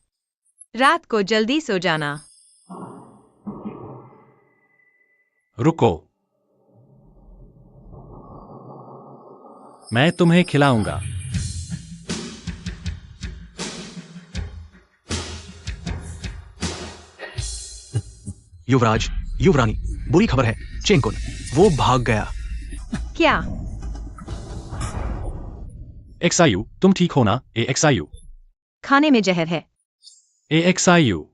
रात को जल्दी सो जाना। रुको, मैं तुम्हें खिलाऊंगा। युवराज, युवरानी, बुरी खबर है। चेन कुन, वो भाग गया। क्या? एक्सायु, तुम ठीक हो ना? एक्सायु, खाने में जहर है। एक्सायु,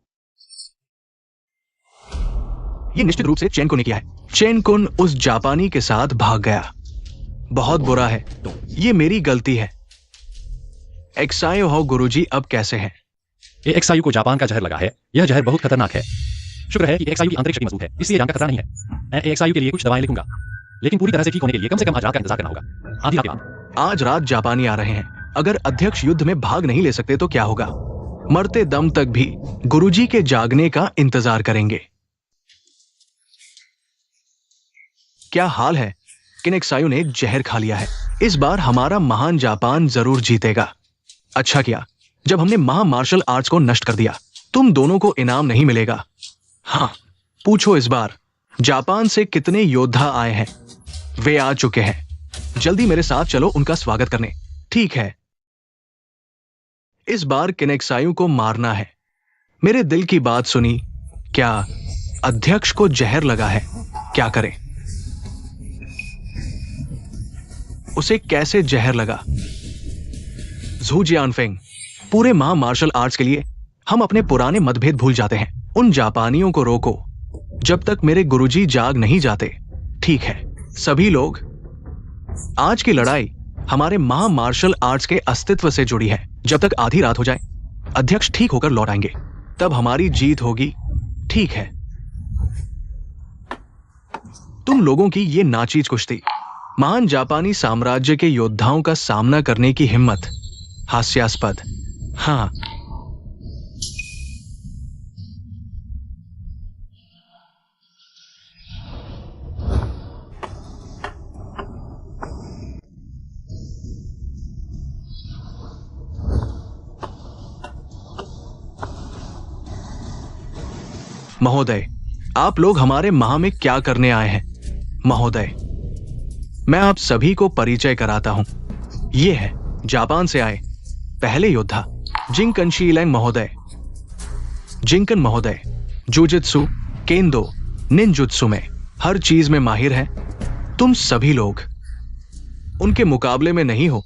ये निश्चित रूप से चेन कुन ने किया है। चेन कुन उस जापानी के साथ भाग गया। बहुत बुरा है, ये मेरी गलती है। एक्सायो हो गुरुजी, अब कैसे हैं? एक्सायु को जापान का जहर लगा है। यह जहर बहुत खतरनाक है। शुक्र है कि एक्सायु की आंतरिक शक्ति मजबूत है, इसलिए जान का खतरा नहीं है। मैं एक्सायु के लिए कुछ दवाएं लिखूंगा, लेकिन पूरी तरह से ठीक होने के लिए कम से कम आज रात का इंतजार करना होगा। आधी रात के बाद। आज रात जापानी आ रहे हैं। अगर अध्यक्ष युद्ध में भाग नहीं ले सकते तो क्या होगा? मरते दम तक भी गुरुजी के जागने का इंतजार करेंगे। क्या हाल है? किनेक्सायु ने जहर खा लिया है। इस बार हमारा महान जापान जरूर जीतेगा। अच्छा किया जब हमने मार्शल आर्ट्स को नष्ट कर दिया। तुम दोनों को इनाम नहीं मिलेगा। हाँ, पूछो इस बार जापान से कितने योद्धा आए हैं? वे आ चुके हैं। जल्दी मेरे साथ चलो उनका स्वागत करने। ठीक है, इस बार किनेक्सायु को मारना है। मेरे दिल की बात सुनी। क्या अध्यक्ष को जहर लगा है? क्या करें? उसे कैसे जहर लगा? झू जियानफेंग, पूरे मार्शल आर्ट्स के लिए हम अपने पुराने मतभेद भूल जाते हैं। उन जापानियों को रोको जब तक मेरे गुरुजी जाग नहीं जाते। ठीक है सभी लोग, आज की लड़ाई हमारे मार्शल आर्ट्स के अस्तित्व से जुड़ी है। जब तक आधी रात हो जाए, अध्यक्ष ठीक होकर लौट आएंगे, तब हमारी जीत होगी। ठीक है, तुम लोगों की ये नाचीज कुश्ती, महान जापानी साम्राज्य के योद्धाओं का सामना करने की हिम्मत, हास्यास्पद। हाँ, महोदय, आप लोग हमारे महा में क्या करने आए हैं? महोदय, मैं आप सभी को परिचय कराता हूं। ये है जापान से आए पहले योद्धा जिंकन शीलैंग महोदय। जिंकन महोदय जुजित्सु, केंदो, निंजुत्सु में हर चीज में माहिर हैं। तुम सभी लोग उनके मुकाबले में नहीं हो।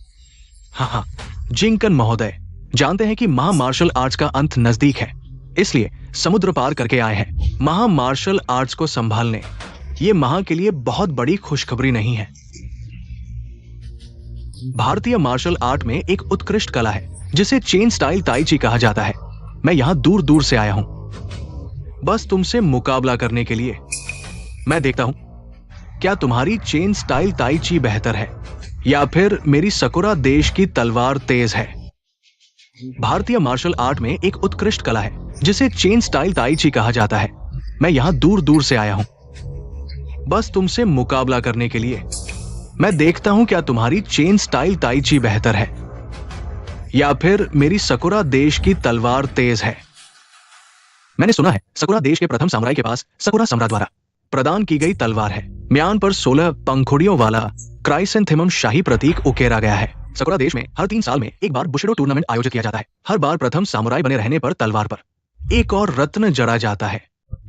हाँ, जिंकन महोदय जानते हैं कि मार्शल आर्ट्स का अंत नजदीक है, इसलिए समुद्र पार करके आए हैं मार्शल आर्ट्स को संभालने। ये महा के लिए बहुत बड़ी खुशखबरी नहीं है। भारतीय मार्शल आर्ट में एक उत्कृष्ट कला है जिसे चेन स्टाइल ताई ची कहा जाता है। मैं यहां दूर दूर से आया हूं बस तुमसे मुकाबला करने के लिए। मैं देखता हूं क्या तुम्हारी चेन स्टाइल ताई ची बेहतर है या फिर मेरी सकुरा देश की तलवार तेज है। भारतीय मार्शल आर्ट में एक उत्कृष्ट कला है जिसे चेन स्टाइल ताई ची कहा जाता है। मैं यहां दूर दूर से आया हूं बस तुमसे मुकाबला करने के लिए। मैं देखता हूं क्या तुम्हारी चेन स्टाइल ताई ची बेहतर है या फिर मेरी सकुरा देश की तलवार तेज है। मैंने सुना है सकुरा देश के प्रथम सामुराई के पास सकुरा सम्राट द्वारा प्रदान की गई तलवार है। म्यान पर 16 पंखुड़ियों वाला क्राइसेंथेमम शाही प्रतीक उकेरा गया है। सकुरा देश में हर 3 साल में एक बार बुशिडो टूर्नामेंट आयोजित किया जाता है। हर बार प्रथम सामुराई बने रहने पर तलवार पर एक और रत्न जड़ा जाता है।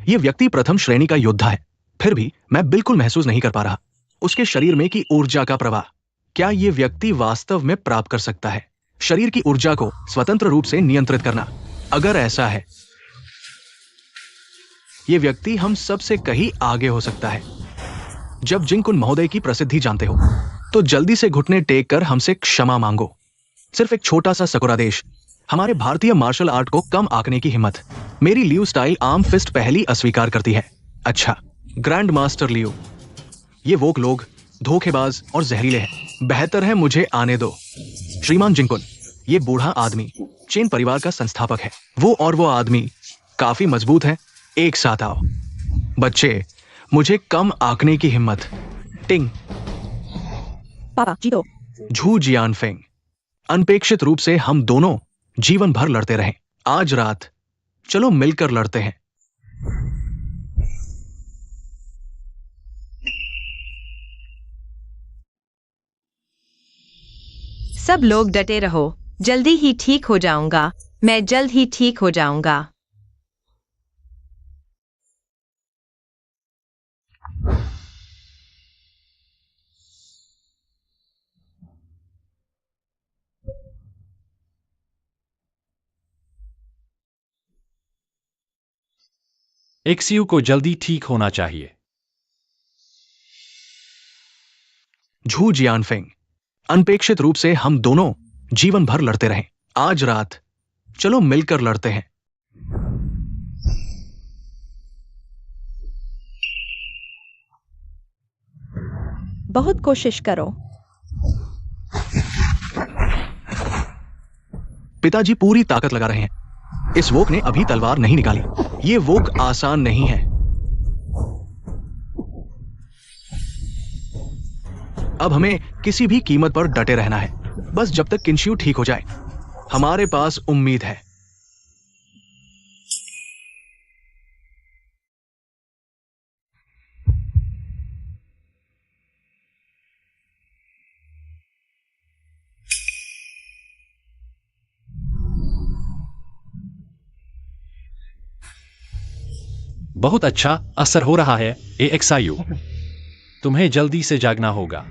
यह व्यक्ति प्रथम श्रेणी का योद्धा है, फिर भी मैं बिल्कुल महसूस नहीं कर पा रहा उसके शरीर में की ऊर्जा का प्रवाह। क्या यह व्यक्ति वास्तव में प्राप्त कर सकता है शरीर की ऊर्जा को स्वतंत्र रूप से नियंत्रित करना? अगर ऐसा है, यह व्यक्ति हम सबसे कहीं आगे हो सकता है। जब जिंकुन महोदय की प्रसिद्धि जानते हो तो जल्दी से घुटने टेक कर हमसे क्षमा मांगो। सिर्फ एक छोटा सा सकुरा देश हमारे भारतीय मार्शल आर्ट को कम आंकने की हिम्मत मेरी लियू स्टाइल आर्म फिस्ट पहली अस्वीकार करती है। अच्छा, ग्रैंड मास्टर लियू, ये वोक लोग धोखेबाज और जहरीले हैं। बेहतर है मुझे आने दो। श्रीमान जिंकुन, ये बूढ़ा आदमी चेन परिवार का संस्थापक है। वो आदमी काफी मजबूत है। एक साथ आओ। बच्चे, मुझे कम आंकने की हिम्मत। टिंग। पापा जी तो झू जियानफेंग, अनपेक्षित रूप से हम दोनों जीवन भर लड़ते रहे। आज रात चलो मिलकर लड़ते हैं। सब लोग डटे रहो, जल्दी ही ठीक हो जाऊंगा। मैं जल्द ही ठीक हो जाऊंगा। एक्सयू को जल्दी ठीक होना चाहिए। झू जियानफेंग, अनपेक्षित रूप से हम दोनों जीवन भर लड़ते रहे। आज रात चलो मिलकर लड़ते हैं। बहुत कोशिश करो। पिताजी पूरी ताकत लगा रहे हैं। इस वोक ने अभी तलवार नहीं निकाली। ये वोक आसान नहीं है। अब हमें किसी भी कीमत पर डटे रहना है, बस जब तक किनशियू ठीक हो जाए। हमारे पास उम्मीद है। बहुत अच्छा असर हो रहा है AXIU। तुम्हें जल्दी से जागना होगा।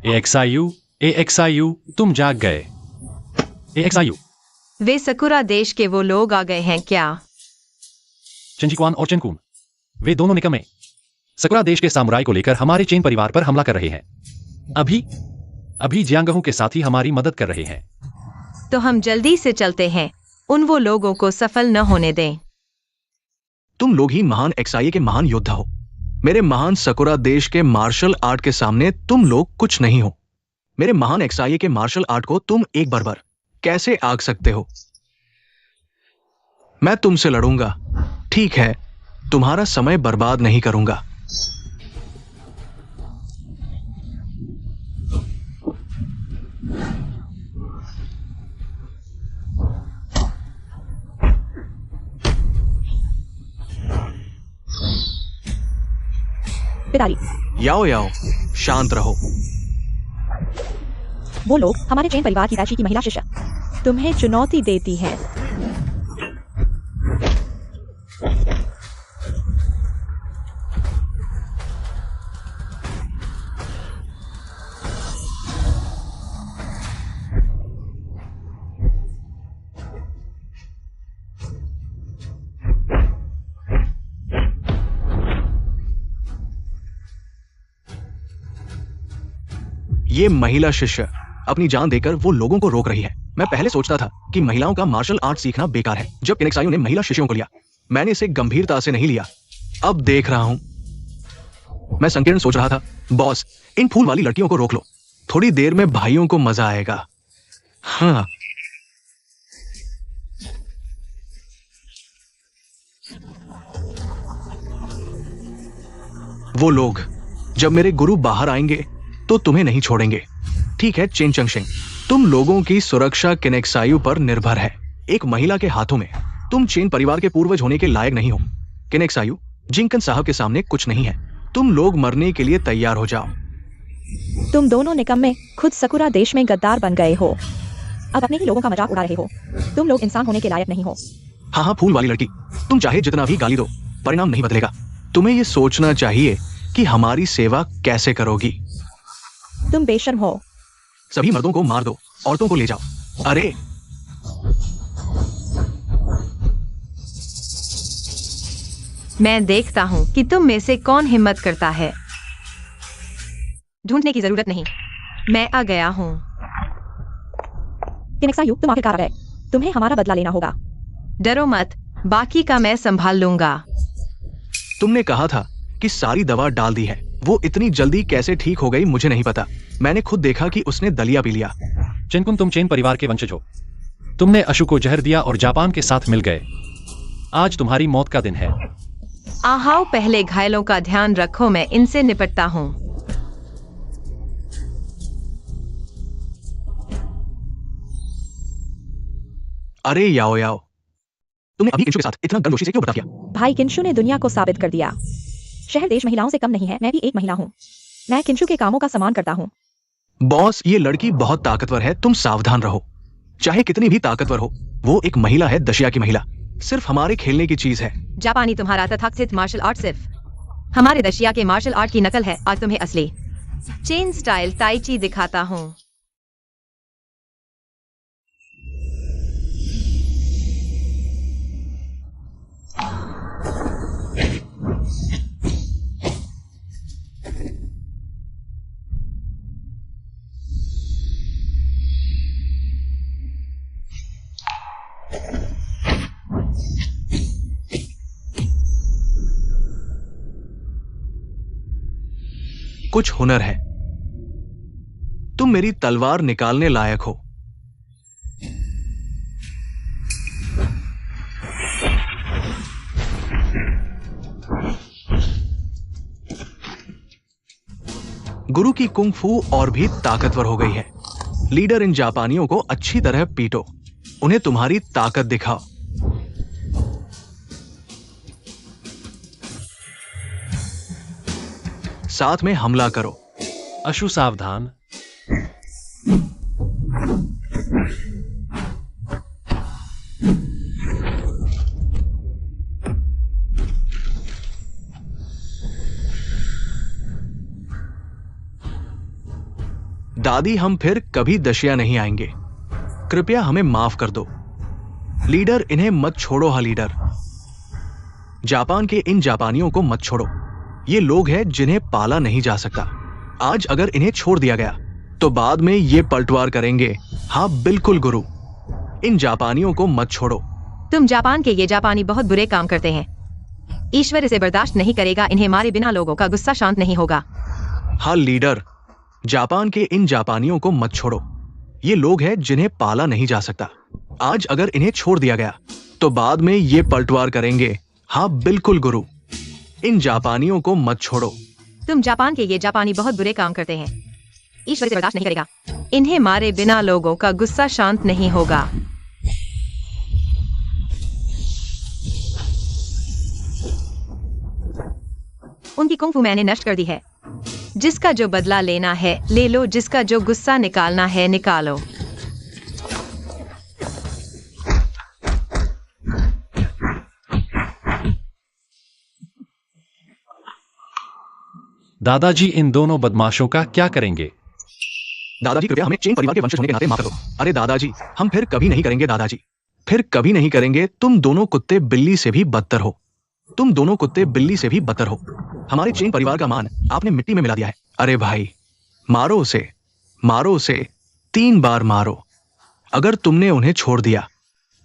AXIU, तुम जाग गए। AXIU, वे सकुरा देश के वो लोग आ गए हैं क्या? चंजीक्वान और चेनकुन, वे दोनों निकम्मे सकुरा देश के सामुराई को लेकर हमारे चेन परिवार पर हमला कर रहे हैं। अभी जियांगहू के साथी हमारी मदद कर रहे हैं। तो हम जल्दी से चलते हैं। उन वो लोगों को सफल न होने दें। तुम लोग ही महान एक्साई के महान योद्धा हो। मेरे महान सकुरा देश के मार्शल आर्ट के सामने तुम लोग कुछ नहीं हो। मेरे महान एक्साई के मार्शल आर्ट को तुम एक बर्बर कैसे आग सकते हो? मैं तुमसे लड़ूंगा। ठीक है, तुम्हारा समय बर्बाद नहीं करूंगा। पिताजी, याओ याओ, शांत रहो। वो लोग हमारे चेन परिवार की ताची की महिला शिष्य तुम्हें चुनौती देती है। ये महिला शिष्य अपनी जान देकर वो लोगों को रोक रही है। मैं पहले सोचता था कि महिलाओं का मार्शल आर्ट सीखना बेकार है। जब किनेक्साइयो ने महिला शिष्यों को लिया, मैंने इसे गंभीरता से नहीं लिया। अब देख रहा हूं। मैं संकीर्ण सोच रहा था, बॉस, इन फूल वाली लड़कियों को रोक लो। थोड़ी देर में भाइयों को मजा आएगा। हाँ, वो लोग जब मेरे गुरु बाहर आएंगे तो तुम्हें नहीं छोड़ेंगे। ठीक है चेन चंगशेंग, तुम लोगों की सुरक्षा किनेक्साइयो पर निर्भर है। एक महिला के हाथों में तुम चेन परिवार के पूर्वज होने के लायक नहीं हो। किनेक्साइयो, जिंकन साहब के सामने कुछ नहीं है। तुम लोग मरने के लिए तैयार हो जाओ। तुम दोनों निकम्मे खुद सकुरा देश में गद्दार बन गए हो। अब अपने ही लोगों का मजाक उड़ा रहे हो। तुम लोग इंसान होने के लायक नहीं हो। हाँ हाँ, फूल वाली लड़की। तुम चाहे जितना भी गाली दो, परिणाम नहीं बदलेगा। तुम्हें ये सोचना चाहिए कि हमारी सेवा कैसे करोगी। तुम बेशर्म हो। सभी मर्दों को मार दो, औरतों को ले जाओ। अरे मैं देखता हूँ कि तुम में से कौन हिम्मत करता है। ढूंढने की जरूरत नहीं, मैं आ गया हूँ। किनेक्सा तुम आखिरकार आ गए। तुम्हें हमारा बदला लेना होगा। डरो मत, बाकी का मैं संभाल लूंगा। तुमने कहा था कि सारी दवा डाल दी है। वो इतनी जल्दी कैसे ठीक हो गई मुझे नहीं पता। मैंने खुद देखा कि उसने दलिया पी लिया। चिनकुन, तुम चेन परिवार के वंशज हो। तुमने अशु को जहर दिया और जापान के साथ मिल गए। आज तुम्हारी मौत का दिन है। आहाओ, पहले घायलों का ध्यान रखो, मैं इनसे निपटता हूँ। अरे याओ याओ, तुमने अभी किंशु के साथ इतना गर्मजोशी से क्यों बता दिया? भाई किंशु ने दुनिया को साबित कर दिया। शहर देश महिलाओं से कम नहीं है। मैं भी एक महिला हूँ। मैं किंशु के कामों का सम्मान करता हूँ। बॉस, ये लड़की बहुत ताकतवर है, तुम सावधान रहो। चाहे कितनी भी ताकतवर हो, वो एक महिला है, दशिया की महिला। सिर्फ हमारे खेलने की चीज है। जापानी तुम्हारा तथाकथित मार्शल आर्ट सिर्फ हमारे दशिया के मार्शल आर्ट की नकल है। आज तुम्हें असली चेन स्टाइल ताई ची दिखाता हूँ। कुछ हुनर है। तुम मेरी तलवार निकालने लायक हो। गुरु की कुंग फू और भी ताकतवर हो गई है। लीडर, इन जापानियों को अच्छी तरह पीटो। उन्हें तुम्हारी ताकत दिखाओ। साथ में हमला करो। अशु, सावधान। दादी, हम फिर कभी दशिया नहीं आएंगे। कृपया हमें माफ कर दो। लीडर, इन्हें मत छोड़ो। हाँ लीडर, जापान के इन जापानियों को मत छोड़ो। ये लोग हैं जिन्हें पाला नहीं जा सकता। आज अगर इन्हें छोड़ दिया गया तो बाद में ये पलटवार करेंगे। हाँ बिल्कुल गुरु, इन जापानियों को मत छोड़ो। तुम जापान के ये जापानी बहुत बुरे काम करते हैं। ईश्वर इसे बर्दाश्त नहीं करेगा। इन्हें मारे बिना लोगों का गुस्सा शांत नहीं होगा। हाँ लीडर, जापान के इन जापानियों को मत छोड़ो। ये लोग हैं जिन्हें पाला नहीं जा सकता। आज अगर इन्हें छोड़ दिया गया तो बाद में ये पलटवार करेंगे। हाँ बिल्कुल गुरु, इन जापानियों को मत छोड़ो। तुम जापान के ये जापानी बहुत बुरे काम करते हैं। ईश्वर इसे बर्दाश्त नहीं करेगा। इन्हें मारे बिना लोगों का गुस्सा शांत नहीं होगा। उनकी कुंग फू मैंने नष्ट कर दी है। जिसका जो बदला लेना है ले लो, जिसका जो गुस्सा निकालना है निकालो। दादाजी, इन दोनों बदमाशों का क्या करेंगे? दादाजी, कृपया हमें चेन परिवार के वंशज होने के नाते माफ कर दो। अरे दादाजी, हम फिर कभी नहीं करेंगे। दादाजी, फिर कभी नहीं करेंगे। तुम दोनों कुत्ते बिल्ली से भी बदतर हो। तुम दोनों कुत्ते बिल्ली से भी बदतर हो। हमारे चेन परिवार का मान आपने मिट्टी में मिला दिया है। अरे भाई, मारो उसे, मारो उसे, 3 बार मारो। अगर तुमने उन्हें छोड़ दिया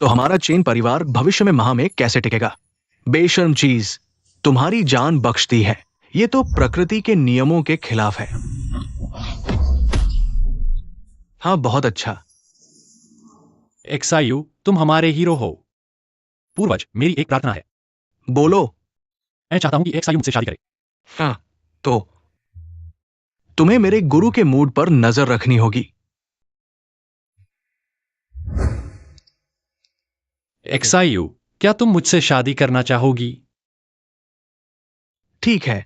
तो हमारा चेन परिवार भविष्य में महा में कैसे टिकेगा? बेशर्म चीज, तुम्हारी जान बख्श दी है। ये तो प्रकृति के नियमों के खिलाफ है। हाँ बहुत अच्छा। एक्सायु, तुम हमारे हीरो हो। पूर्वज, मेरी एक प्रार्थना है। बोलो। मैं चाहता हूं कि एक्सायु मुझसे शादी करे। हाँ, तो तुम्हें मेरे गुरु के मूड पर नजर रखनी होगी। एक्सायु, क्या तुम मुझसे शादी करना चाहोगी? ठीक है,